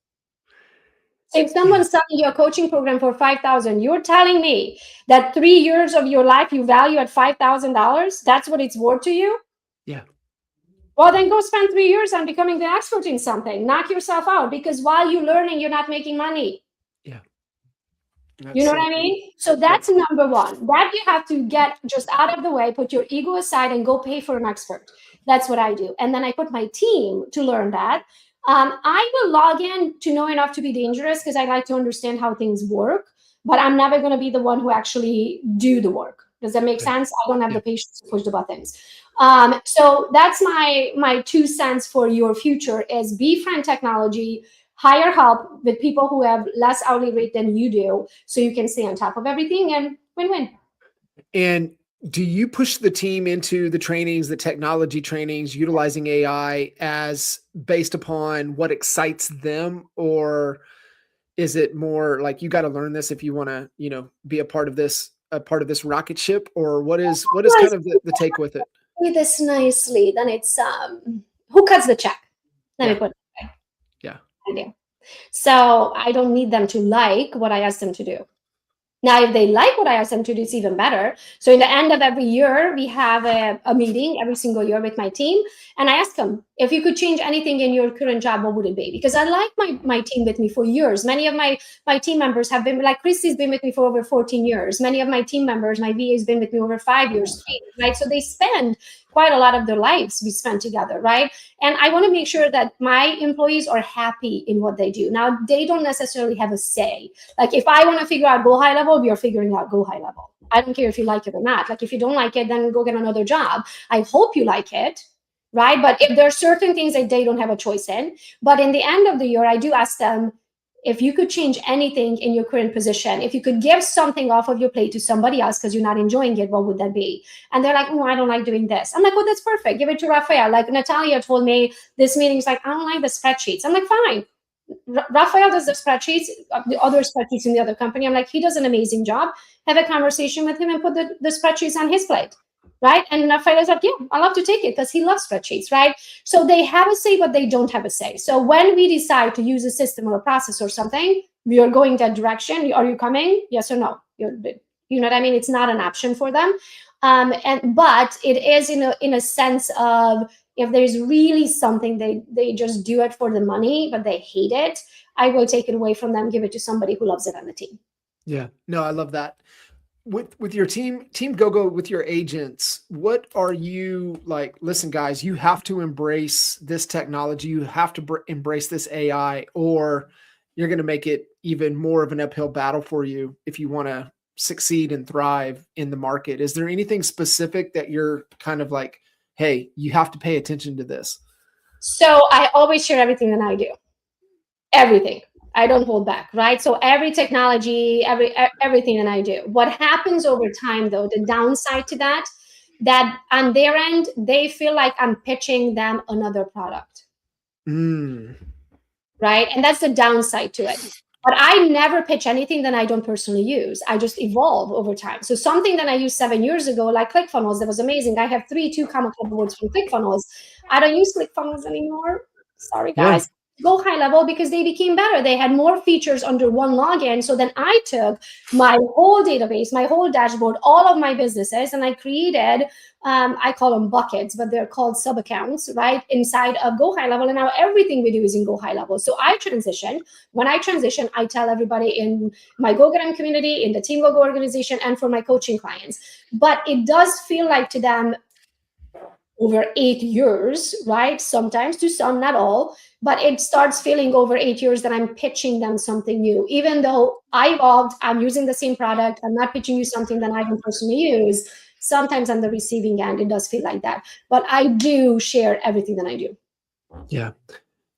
If someone's selling you a coaching program for $5,000, you're telling me that 3 years of your life you value at $5,000? That's what it's worth to you? Yeah. Well, then go spend 3 years on becoming the expert in something. Knock yourself out, because while you're learning, you're not making money. Yeah. You know what I mean? So that's number one. That you have to get just out of the way, put your ego aside and go pay for an expert. That's what I do. And then I put my team to learn that. I will log in to know enough to be dangerous, because I like to understand how things work, but I'm never going to be the one who actually do the work. Does that make sense? I don't have the patience to push the buttons. So that's my 2 cents for your future is befriend technology, hire help with people who have less hourly rate than you do, so you can stay on top of everything, and win-win. And do you push the team into the trainings, the technology trainings, utilizing AI as based upon what excites them? Or is it more like, you got to learn this if you want to, be a part of this rocket ship? Or what is kind of the take with it? Say this nicely, then it's who cuts the check? Let me put it that way. Yeah. I do. So I don't need them to like what I ask them to do. Now, if they like what I ask them to do, it's even better. So in the end of every year, we have a meeting every single year with my team. And I ask them, if you could change anything in your current job, what would it be? Because I like my team with me for years. Many of my team members have been, like Christy's been with me for over 14 years. Many of my team members, my VA has been with me over 5 years, right? So they spend quite a lot of their lives we spend together, right? And I want to make sure that my employees are happy in what they do. Now, they don't necessarily have a say. Like if I want to figure out Go High Level, we are figuring out Go High Level. I don't care if you like it or not. Like if you don't like it, then go get another job. I hope you like it, right? But if there are certain things that they don't have a choice in, but in the end of the year, I do ask them, if you could change anything in your current position, if you could give something off of your plate to somebody else because you're not enjoying it, what would that be? And they're like, oh, I don't like doing this. I'm like, well, that's perfect. Give it to Rafael. Like Natalia told me this meeting's like, I don't like the spreadsheets. I'm like, fine. Rafael does the spreadsheets, the other spreadsheets in the other company. I'm like, he does an amazing job. Have a conversation with him and put the spreadsheets on his plate. Right. And Rafael is like, yeah, I love to take it because he loves spreadsheets. Right. So they have a say, but they don't have a say. So when we decide to use a system or a process or something, we are going that direction. Are you coming? Yes or no? You know what I mean? It's not an option for them. But it is in a sense of, if there's really something they just do it for the money, but they hate it, I will take it away from them, give it to somebody who loves it on the team. Yeah. No, I love that. With your team Gogo, with your agents, what are you like? Listen, guys, you have to embrace this technology. You have to embrace this AI, or you're going to make it even more of an uphill battle for you if you want to succeed and thrive in the market. Is there anything specific that you're kind of like, hey, you have to pay attention to this? So I always share everything that I do. Everything. I don't hold back, right? So every technology, everything that I do. What happens over time, though, the downside to that on their end, they feel like I'm pitching them another product. Right? And that's the downside to it. But I never pitch anything that I don't personally use. I just evolve over time. So something that I used 7 years ago, like ClickFunnels, that was amazing. I have 2 comma club awards from ClickFunnels. I don't use ClickFunnels anymore. Sorry, guys. Go high level because they became better. They had more features under one login. So then I took my whole database, my whole dashboard, all of my businesses, and I created, I call them buckets, but they're called sub-accounts, right, inside of Go High Level. And now everything we do is in Go High Level. So I transitioned. When I transition, I tell everybody in my GoGoDem community, in the Team Gogo organization, and for my coaching clients. But it does feel like to them over 8 years, right? Sometimes to some, not all, but it starts feeling over 8 years that I'm pitching them something new. Even though I evolved, I'm using the same product, I'm not pitching you something that I don't personally use. Sometimes on the receiving end, it does feel like that. But I do share everything that I do. Yeah.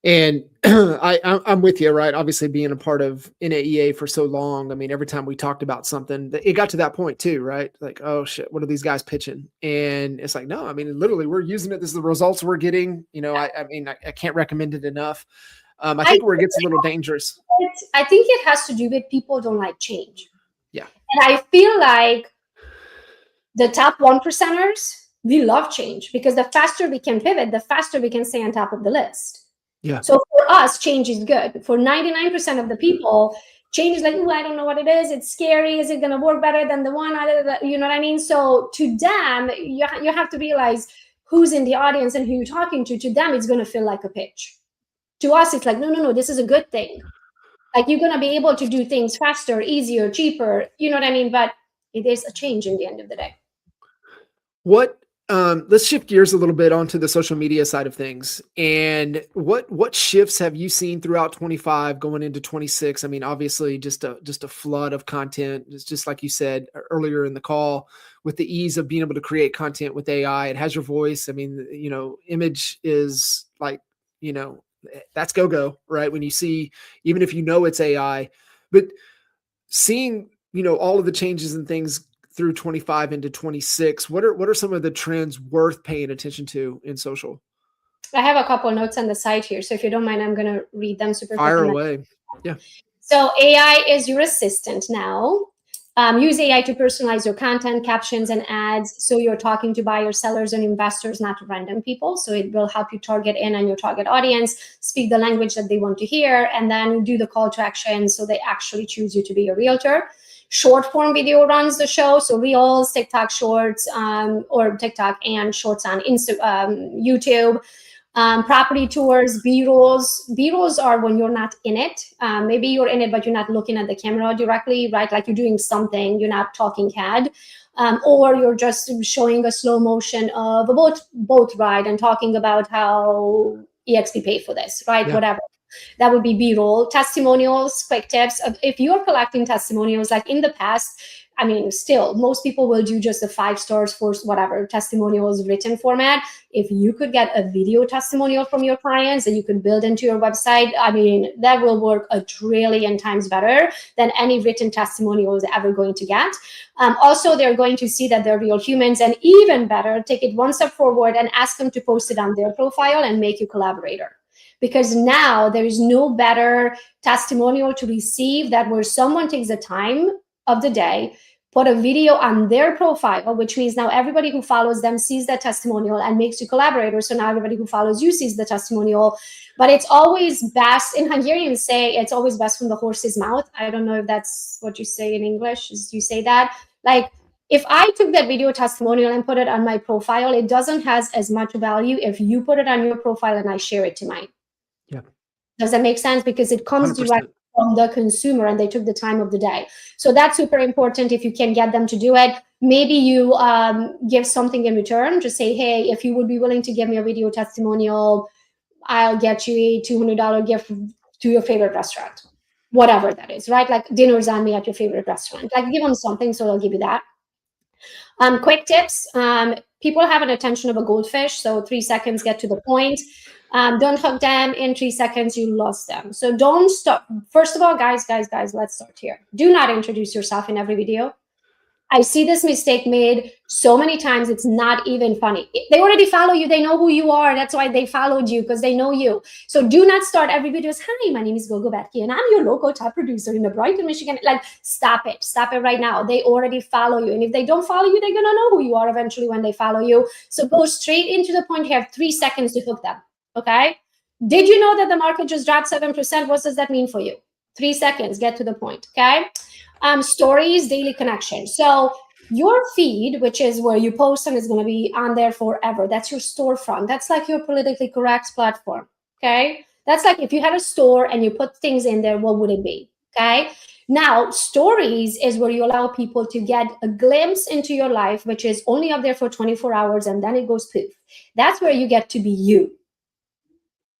And I'm with you, right? Obviously being a part of NAEA for so long. I mean, every time we talked about something, it got to that point too, right? Like, oh shit, what are these guys pitching? And it's like, no, I mean, literally we're using it. This is the results we're getting. You know, I mean, I can't recommend it enough. I think where it gets a little dangerous. I think it has to do with people don't like change. Yeah. And I feel like the top 1%ers, we love change because the faster we can pivot, the faster we can stay on top of the list. Yeah. So for us, change is good. For 99% of the people, change is like, oh, I don't know what it is. It's scary. Is it going to work better than the one? You know what I mean? So to them, you have to realize who's in the audience and who you're talking to. To them, it's going to feel like a pitch. To us, it's like, no, this is a good thing. Like you're going to be able to do things faster, easier, cheaper. You know what I mean? But it is a change in the end of the day. Let's shift gears a little bit onto the social media side of things. And what shifts have you seen throughout 25 going into 26? I mean, obviously just a flood of content. It's just like you said earlier in the call, with the ease of being able to create content with AI. It has your voice. I mean, you know, image is like, you know, that's go, right? When you see, even if you know it's AI, but seeing, you know, all of the changes and things through 25 into 26, what are some of the trends worth paying attention to in social? I have a couple of notes on the side here, so if you don't mind, I'm going to read them super quick. Fire away. Yeah. So AI is your assistant now. Use AI to personalize your content, captions, and ads. So you're talking to buyers, sellers, and investors, not random people. So it will help you target in on your target audience, speak the language that they want to hear, and then do the call to action so they actually choose you to be a realtor. Short form video runs the show. So Reels, TikTok Shorts, or TikTok and Shorts on YouTube. Property tours, B-rolls. B-rolls are when you're not in it. Maybe you're in it, but you're not looking at the camera directly, right? Like you're doing something, you're not talking CAD. Or you're just showing a slow motion of a boat ride and talking about how EXP paid for this, right? Yeah. Whatever. That would be B-roll. Testimonials, quick tips. If you're collecting testimonials, like in the past, I mean, still, most people will do just the 5 stars for whatever testimonials written format. If you could get a video testimonial from your clients that you could build into your website, I mean, that will work a trillion times better than any written testimonial is ever going to get. Also, they're going to see that they're real humans, and even better, take it one step forward and ask them to post it on their profile and make you collaborator. Because now there is no better testimonial to receive that where someone takes the time of the day, put a video on their profile, which means now everybody who follows them sees that testimonial and makes you collaborators. So now everybody who follows you sees the testimonial. But it's always best, in Hungarian say, it's always best from the horse's mouth. I don't know if that's what you say in English, is you say that. Like, if I took that video testimonial and put it on my profile, it doesn't have as much value if you put it on your profile and I share it to mine. Yeah. Does that make sense? Because it comes 100%. directly from the consumer and they took the time of the day. So that's super important if you can get them to do it. Maybe you give something in return. Just say, hey, if you would be willing to give me a video testimonial, I'll get you a $200 gift to your favorite restaurant. Whatever that is, right? Like dinners on me at your favorite restaurant. Like give them something, so they'll give you that. Quick tips. People have an attention of a goldfish, so 3 seconds, get to the point. Don't hook them. In 3 seconds, you lost them. So don't stop. First of all, guys, let's start here. Do not introduce yourself in every video. I see this mistake made so many times. It's not even funny. They already follow you. They know who you are. That's why they followed you, because they know you. So do not start every video as, hi, my name is Gogo Bethke and I'm your local top producer in the Brighton, Michigan. Like, stop it. Stop it right now. They already follow you. And if they don't follow you, they're going to know who you are eventually when they follow you. So go straight into the point. You have 3 seconds to hook them. Okay. Did you know that the market just dropped 7%? What does that mean for you? 3 seconds. Get to the point. Okay. Stories, daily connection. So your feed, which is where you post and is going to be on there forever. That's your storefront. That's like your politically correct platform. Okay. That's like if you had a store and you put things in there, what would it be? Okay. Now, stories is where you allow people to get a glimpse into your life, which is only up there for 24 hours and then it goes poof. That's where you get to be you.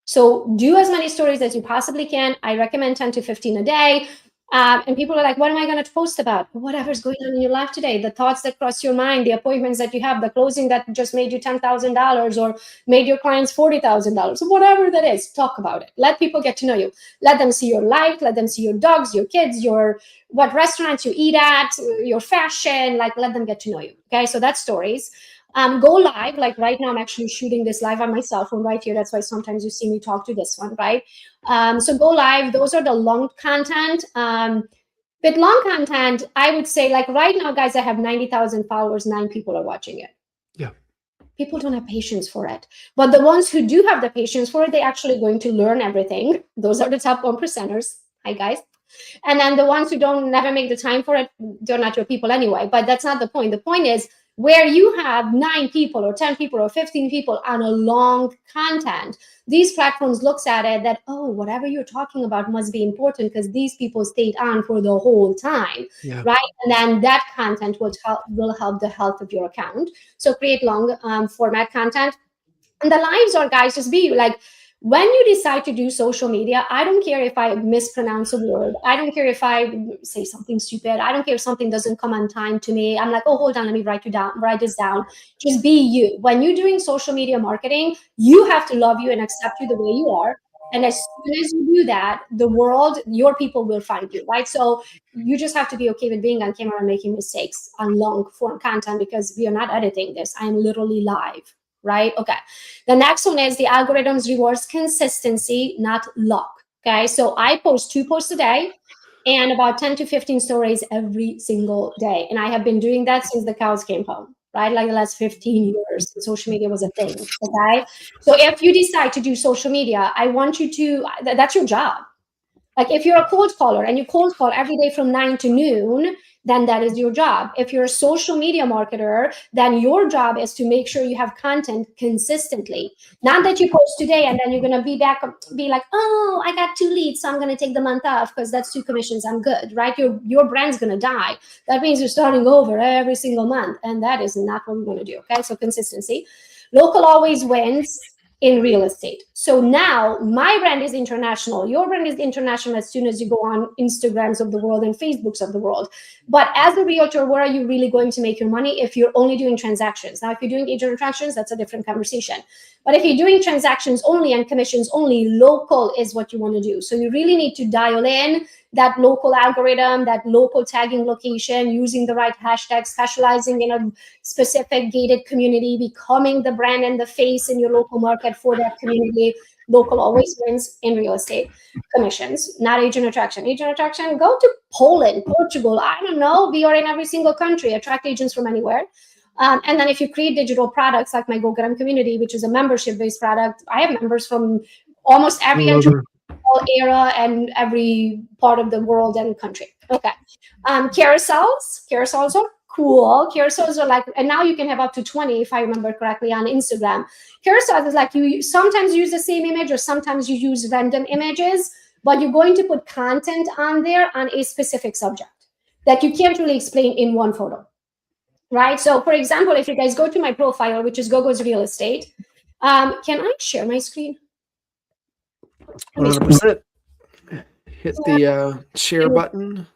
So do as many stories as you possibly can. I recommend 10 to 15 a day. And people are like, what am I going to post about? Whatever's going on in your life today, the thoughts that cross your mind, the appointments that you have, the closing that just made you $10,000 or made your clients $40,000, whatever that is, talk about it. Let people get to know you. Let them see your life. Let them see your dogs, your kids, what restaurants you eat at, your fashion, like let them get to know you. Okay, so that's stories. Go live. Like right now, I'm actually shooting this live on my cell phone right here. That's why sometimes you see me talk to this one, right? So go live. Those are the long content. With long content, I would say like right now, guys, I have 90,000 followers, 9 people are watching it. Yeah. People don't have patience for it. But the ones who do have the patience for it, they're actually going to learn everything. Those are the top 1%ers. Hi, guys. And then the ones who don't never make the time for it, they're not your people anyway. But that's not the point. The point is where you have 9 people or 10 people or 15 people on a long content, these platforms looks at it that, oh, whatever you're talking about must be important because these people stayed on for the whole time, right? And then that content will help the health of your account. So create long format content. And the lives are, guys, just be you. Like, when you decide to do social media, I don't care if I mispronounce a word. I don't care if I say something stupid. I don't care if something doesn't come on time to me. I'm like, oh, hold on, let me write this down. Just be you. When you're doing social media marketing, you have to love you and accept you the way you are. And as soon as you do that, the world, your people will find you, right? So you just have to be okay with being on camera and making mistakes on long form content because we are not editing this. I am literally live. Right? Okay. The next one is the algorithms rewards consistency, not luck. Okay. So I post 2 posts a day and about 10 to 15 stories every single day. And I have been doing that since the cows came home, right? Like the last 15 years, social media was a thing. Okay. So if you decide to do social media, I want you to, that's your job. Like if you're a cold caller and you cold call every day from 9 to noon, then that is your job. If you're a social media marketer, then your job is to make sure you have content consistently. Not that you post today and then you're going to be like, oh, I got 2 leads, so I'm going to take the month off because that's 2 commissions. I'm good, right? Your brand's going to die. That means you're starting over every single month. And that is not what we're going to do. Okay. So consistency. Local always wins in real estate. So now my brand is international. Your brand is international as soon as you go on Instagrams of the world and Facebooks of the world. But as a realtor, where are you really going to make your money if you're only doing transactions? Now, if you're doing agent attractions, that's a different conversation. But if you're doing transactions only and commissions only, local is what you want to do. So you really need to dial in that local algorithm, that local tagging location, using the right hashtags, specializing in a specific gated community, becoming the brand and the face in your local market for that community. Local always wins in real estate. Commissions, not agent attraction. Agent attraction, go to Poland, Portugal, I don't know. We are in every single country, attract agents from anywhere. And then if you create digital products like my Go community, which is a membership-based product, I have members from almost every era and every part of the world and country. Okay. Carousels are cool. Carousels are like, and now you can have up to 20, if I remember correctly, on Instagram. Carousels is like you sometimes use the same image or sometimes you use random images, but you're going to put content on there on a specific subject that you can't really explain in one photo. Right? So for example, if you guys go to my profile, which is Gogo's Real Estate, can I share my screen? 100%. Hit the share button.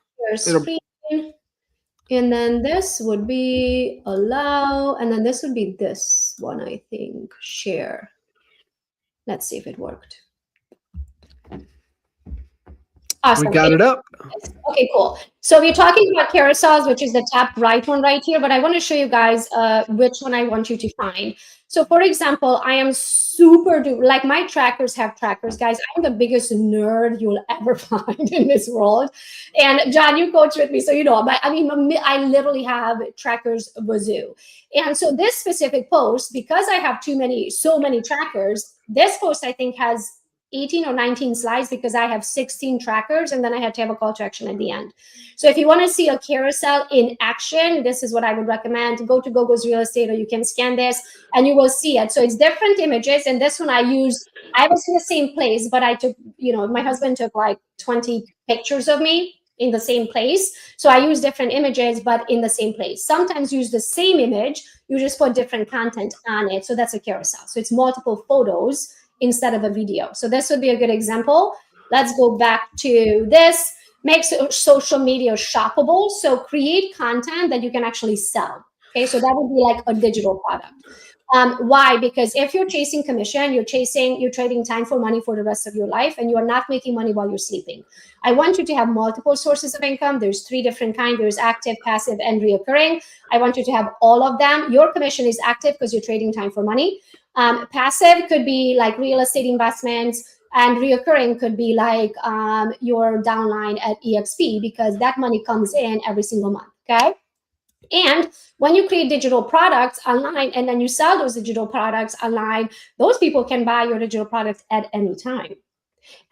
And then this would be allow, and then this would be this one, I think, share. Let's see if it worked. Awesome. We got it up. Okay, cool. So we're talking about carousels, which is the top right one right here, but I want to show you guys which one I want you to find. So for example, I am super like my trackers have trackers, guys. I'm the biggest nerd you'll ever find in this world. And John, you coach with me, so you know, I mean, I literally have trackers wazoo. And so this specific post, because I have so many trackers, this post I think has 18 or 19 slides because I have 16 trackers, and then I had to have a call to action at the end. So if you want to see a carousel in action, this is what I would recommend. Go to Gogo's Real Estate, or you can scan this and you will see it. So it's different images. And this one I was in the same place, but I took, my husband took like 20 pictures of me in the same place. So I use different images, but in the same place. Sometimes use the same image, you just put different content on it. So that's a carousel. So it's multiple photos instead of a video. So this would be a good example. Let's go back to this. Make social media shoppable. So create content that you can actually sell. Okay, so that would be like a digital product. Why? Because if you're chasing commission, you're trading time for money for the rest of your life, and you are not making money while you're sleeping. I want you to have multiple sources of income. There's 3 different kinds. There's active, passive, and reoccurring. I want you to have all of them. Your commission is active because you're trading time for money. Passive could be like real estate investments, and reoccurring could be like your downline at EXP, because that money comes in every single month. Okay. And when you create digital products online and then you sell those digital products online, those people can buy your digital product at any time.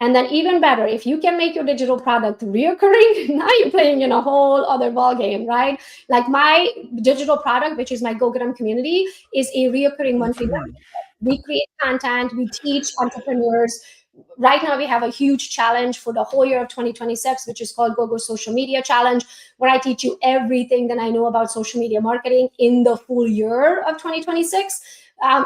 And then even better, if you can make your digital product reoccurring, now you're playing in a whole other ball game, right? Like my digital product, which is my Go community, is a reoccurring monthly membership. We create content, we teach entrepreneurs. Right now, we have a huge challenge for the whole year of 2026, which is called Gogo Social Media Challenge, where I teach you everything that I know about social media marketing in the full year of 2026.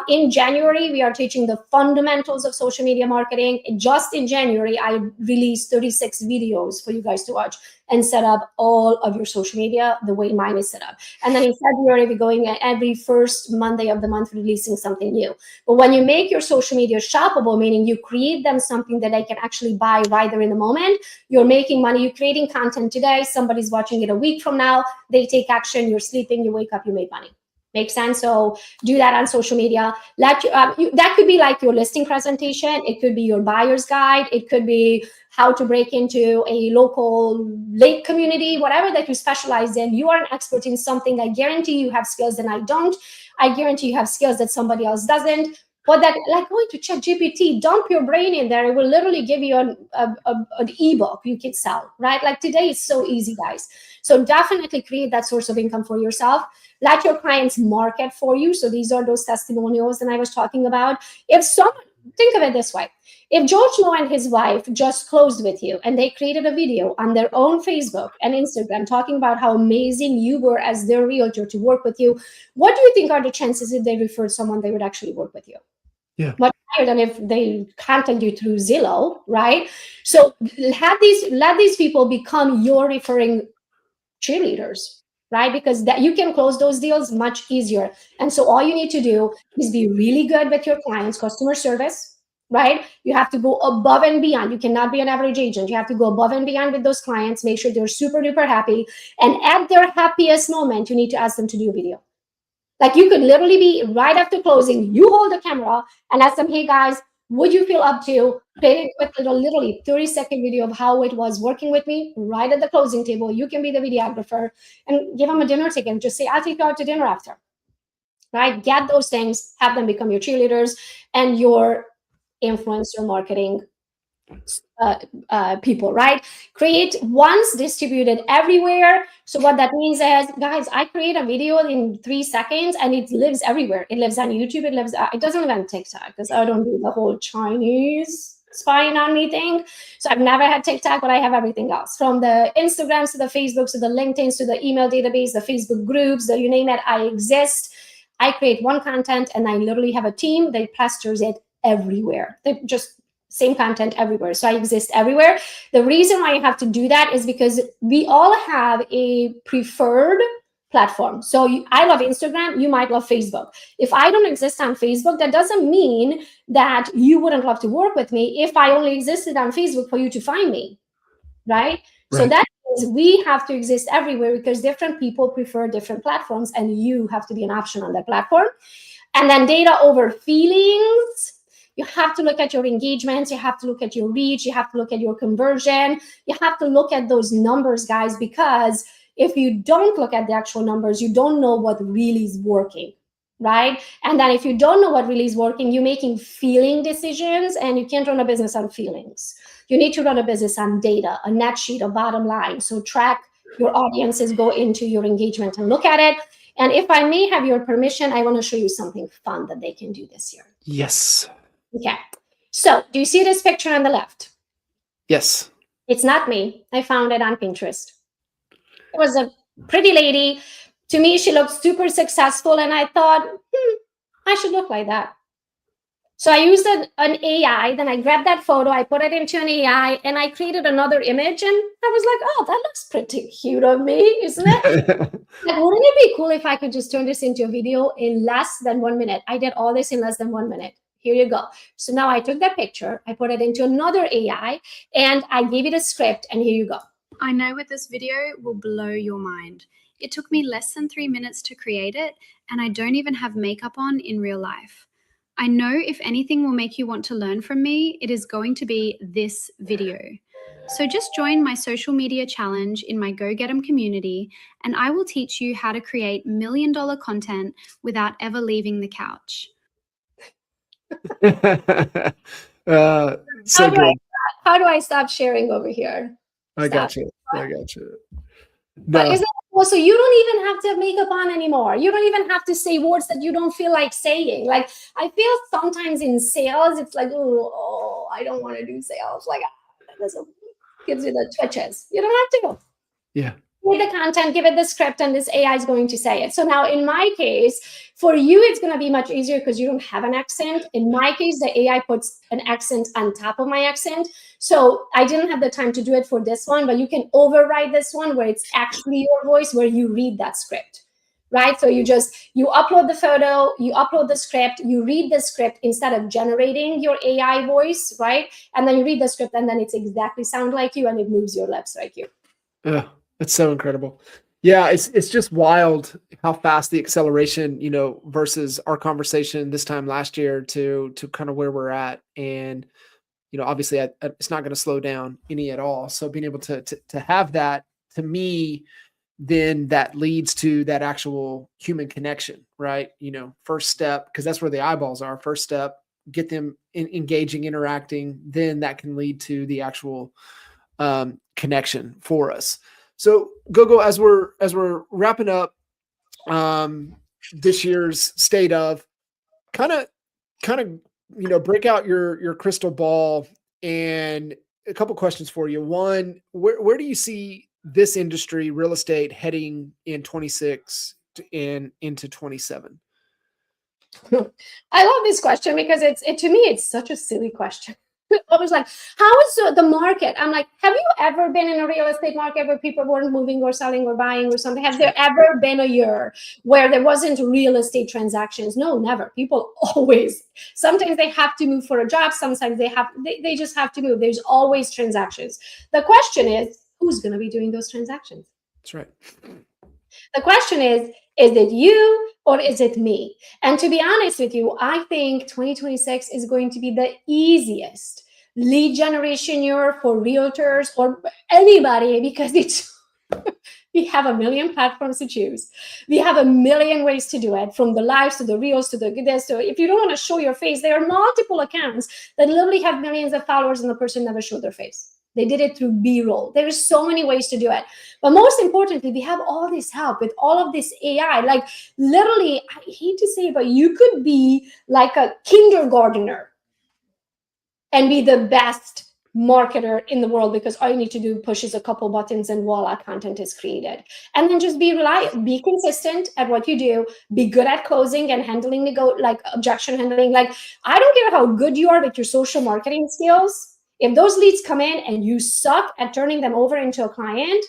In January, we are teaching the fundamentals of social media marketing. Just in January, I released 36 videos for you guys to watch and set up all of your social media the way mine is set up. And then in February, we're going every first Monday of the month releasing something new. But when you make your social media shoppable, meaning you create them something that they can actually buy right there in the moment, you're making money. You're creating content today. Somebody's watching it a week from now. They take action. You're sleeping. You wake up. You make money. Make sense? So do that on social media. That could be like your listing presentation. It could be your buyer's guide. It could be how to break into a local lake community, whatever that you specialize in. You are an expert in something. I guarantee you have skills that I don't. I guarantee you have skills that somebody else doesn't. But that, like going to ChatGPT, dump your brain in there. It will literally give you an ebook you can sell, right? Like today, it's so easy, guys. So definitely create that source of income for yourself. Let your clients market for you. So these are those testimonials that I was talking about. If someone, think of it this way. If George Moore and his wife just closed with you and they created a video on their own Facebook and Instagram talking about how amazing you were as their realtor to work with you, what do you think are the chances if they referred someone they would actually work with you? Yeah. Much higher than if they contact you through Zillow, right? So let these people become your referring cheerleaders, right? Because that you can close those deals much easier. And so all you need to do is be really good with your clients, customer service, right? You have to go above and beyond. You cannot be an average agent. You have to go above and beyond with those clients, make sure they're super duper happy. And at their happiest moment, you need to ask them to do a video. Like you could literally be right after closing, you hold the camera and ask them, hey guys, would you feel up to create a quick little, literally 30-second video of how it was working with me right at the closing table? You can be the videographer and give them a dinner ticket. Just say, I'll take you out to dinner after, right? Get those things, have them become your cheerleaders and your influencer marketing people, right? Create once, distributed everywhere. So what that means is, guys, I create a video in 3 seconds and it lives everywhere. It lives on YouTube. It doesn't live on TikTok because I don't do the whole Chinese spying on me thing. So I've never had TikTok, but I have everything else, from the Instagrams to the Facebooks to the LinkedIns to the email database, the Facebook groups, you name it, I exist. I create one content and I literally have a team that plasters it everywhere. They just same content everywhere. So I exist everywhere. The reason why you have to do that is because we all have a preferred platform. So I love Instagram, you might love Facebook. If I don't exist on Facebook, that doesn't mean that you wouldn't love to work with me if I only existed on Facebook for you to find me. right? So Right. that means we have to exist everywhere because different people prefer different platforms, and you have to be an option on that platform. And then data over feelings. You have to look at your engagements. You have to look at your reach. You have to look at your conversion. You have to look at those numbers, guys, because if you don't look at the actual numbers, you don't know what really is working, right? And then if you don't know what really is working, you're making feeling decisions, and you can't run a business on feelings. You need to run a business on data, a net sheet, a bottom line. So track your audiences, go into your engagement and look at it. And if I may have your permission, I want to show you something fun that they can do this year. Yes. Okay. So do you see this picture on the left? Yes. It's not me. I found it on Pinterest. It was a pretty lady. To me, she looked super successful, and I thought, I should look like that. So I used an AI, then I grabbed that photo, I put it into an AI, and I created another image, and I was like, oh, that looks pretty cute of me, isn't it? Like, wouldn't it be cool if I could just turn this into a video in less than 1 minute? I did all this in less than 1 minute. Here you go. So now I took that picture, I put it into another AI, and I gave it a script, and here you go. I know what this video will blow your mind. It took me less than 3 minutes to create it, and I don't even have makeup on in real life. I know if anything will make you want to learn from me, it is going to be this video. So just join my social media challenge in my Go Get 'em community, and I will teach you how to create $1 million content without ever leaving the couch. So good. How do I stop sharing over here? I got you. But No. isn't it cool? So you don't even have to have makeup on anymore. You don't even have to say words that you don't feel like saying. Like, I feel sometimes in sales, it's like, oh, I don't want to do sales. Like, this gives you the twitches. You don't have to. Yeah. Create the content, give it the script, and this AI is going to say it. So now in my case, for you, it's going to be much easier because you don't have an accent. In my case, the AI puts an accent on top of my accent. So I didn't have the time to do it for this one, but you can override this one where it's actually your voice, where you read that script, right? So you upload the photo, you upload the script, you read the script instead of generating your AI voice, right? And then you read the script, and then it's exactly sound like you, and it moves your lips like you. Yeah. It's so incredible. Yeah, it's just wild how fast the acceleration, versus our conversation this time last year to kind of where we're at. And, obviously it's not going to slow down any at all. So being able to have that, to me, then that leads to that actual human connection, right? First step, because that's where the eyeballs are. First step, get them engaging, interacting, then that can lead to the actual connection for us. So Gogo, as we're wrapping up this year's state of, kind of break out your crystal ball, and a couple questions for you. One, where do you see this industry, real estate, heading in 26 and into 27? I love this question because to me, it's such a silly question. I was like, how is the market? I'm like, have you ever been in a real estate market where people weren't moving or selling or buying or something? Have there ever been a year where there wasn't real estate transactions? No, never. People always, sometimes they have to move for a job. Sometimes they just have to move. There's always transactions. The question is, who's going to be doing those transactions? That's right. The question is it you or is it me? And to be honest with you, I think 2026 is going to be the easiest lead generation year for realtors or anybody, because we have a million platforms to choose. We have a million ways to do it, from the lives to the reels to the this. So if you don't want to show your face, there are multiple accounts that literally have millions of followers and the person never showed their face. They did it through B-roll. There is so many ways to do it. But most importantly, we have all this help with all of this AI. Like, literally, I hate to say it, but you could be like a kindergartner and be the best marketer in the world, because all you need to do pushes a couple buttons and voila, content is created. And then just be reliable, be consistent at what you do, be good at closing and handling objection handling. Like, I don't care how good you are with your social marketing skills. If those leads come in and you suck at turning them over into a client,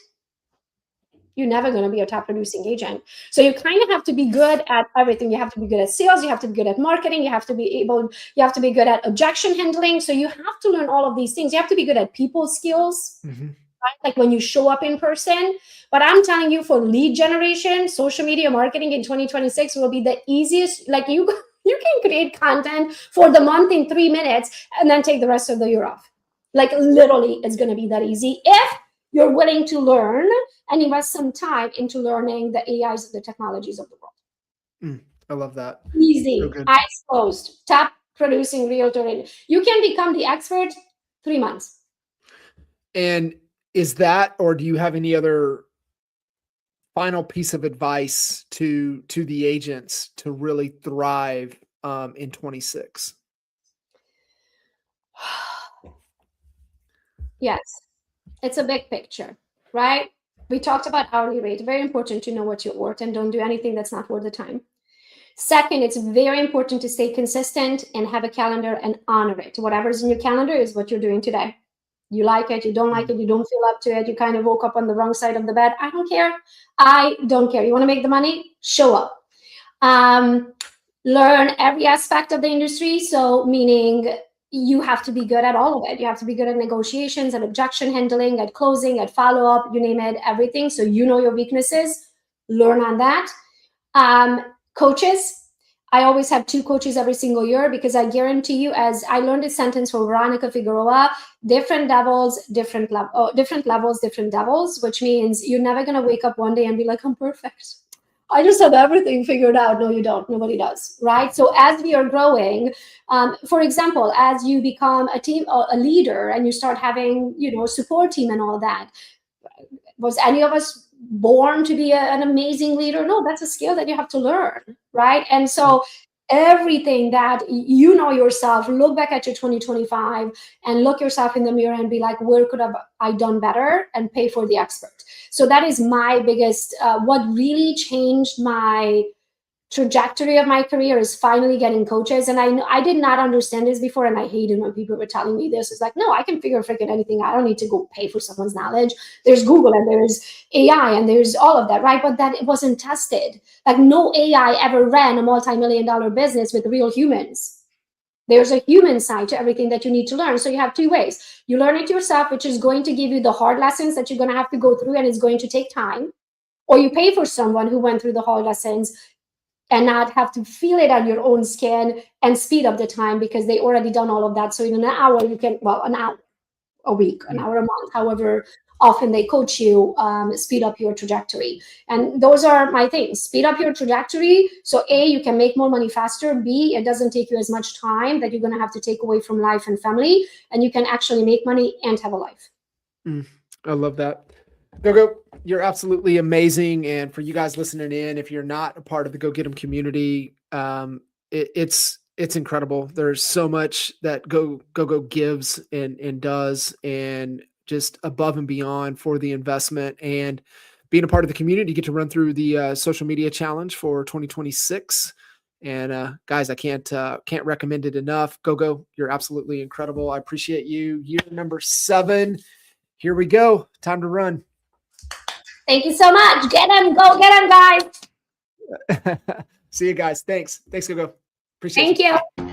you're never going to be a top producing agent. So you kind of have to be good at everything. You have to be good at sales. You have to be good at marketing. You have to be good at objection handling. So you have to learn all of these things. You have to be good at people skills. Mm-hmm. right? Like when you show up in person. But I'm telling you, for lead generation, social media marketing in 2026 will be the easiest. Like you can create content for the month in 3 minutes and then take the rest of the year off. Like literally, it's going to be that easy if you're willing to learn and invest some time into learning the AIs and the technologies of the world. I love that. Easy, So good. eyes closed, top producing realtor. You can become the expert 3 months. And is that, or do you have any other final piece of advice to the agents to really thrive in 26? Yes, it's a big picture, right? We talked about hourly rate. Very important to know what you're worth and don't do anything that's not worth the time. Second, it's very important to stay consistent and have a calendar and honor it. Whatever's in your calendar is what you're doing today. You like it, you don't like it, you don't feel up to it, you kind of woke up on the wrong side of the bed. I don't care. I don't care. You want to make the money? Show up. Learn every aspect of the industry. So meaning you have to be good at all of it. You have to be good at negotiations, at objection handling, at closing, at follow-up, you name it, everything. So you know your weaknesses, learn on that. Coaches, I always have 2 coaches every single year because I guarantee you, as I learned this sentence from Veronica Figueroa, different levels, different levels, different devils, which means you're never going to wake up one day and be like, I'm perfect. I just have everything figured out. No, you don't. Nobody does, right? So as we are growing, for example, as you become a leader and you start having, support team and all that, was any of us born to be an amazing leader? No, that's a skill that you have to learn, right? And so everything that you know yourself, look back at your 2025 and look yourself in the mirror and be like, where could have I done better, and pay for the expert. So that is my biggest, what really changed my trajectory of my career is finally getting coaches. And I did not understand this before, and I hated when people were telling me this. It's like, no, I can figure freaking anything. I don't need to go pay for someone's knowledge. There's Google and there's AI and there's all of that, right? But that it wasn't tested. Like no AI ever ran a multi-million-dollar business with real humans. There's a human side to everything that you need to learn. So you have 2 ways. You learn it yourself, which is going to give you the hard lessons that you're going to have to go through, and it's going to take time. Or you pay for someone who went through the hard lessons and not have to feel it on your own skin and speed up the time because they already done all of that. So in an hour, you can, an hour a week, an hour a month, however often they coach you, speed up your trajectory. And those are my things. Speed up your trajectory. So A, you can make more money faster. B, it doesn't take you as much time that you're going to have to take away from life and family. And you can actually make money and have a life. I love that. Gogo, you're absolutely amazing. And for you guys listening in, if you're not a part of the Go Get 'em community, it's incredible. There's so much that Gogo gives and does, and just above and beyond for the investment. And being a part of the community, you get to run through the social media challenge for 2026. And guys, I can't recommend it enough. Gogo, you're absolutely incredible. I appreciate you. Year number 7. Here we go. Time to run. Thank you so much. Get them. Go get them, guys. See you guys. Thanks, Gogo. Appreciate Thank you.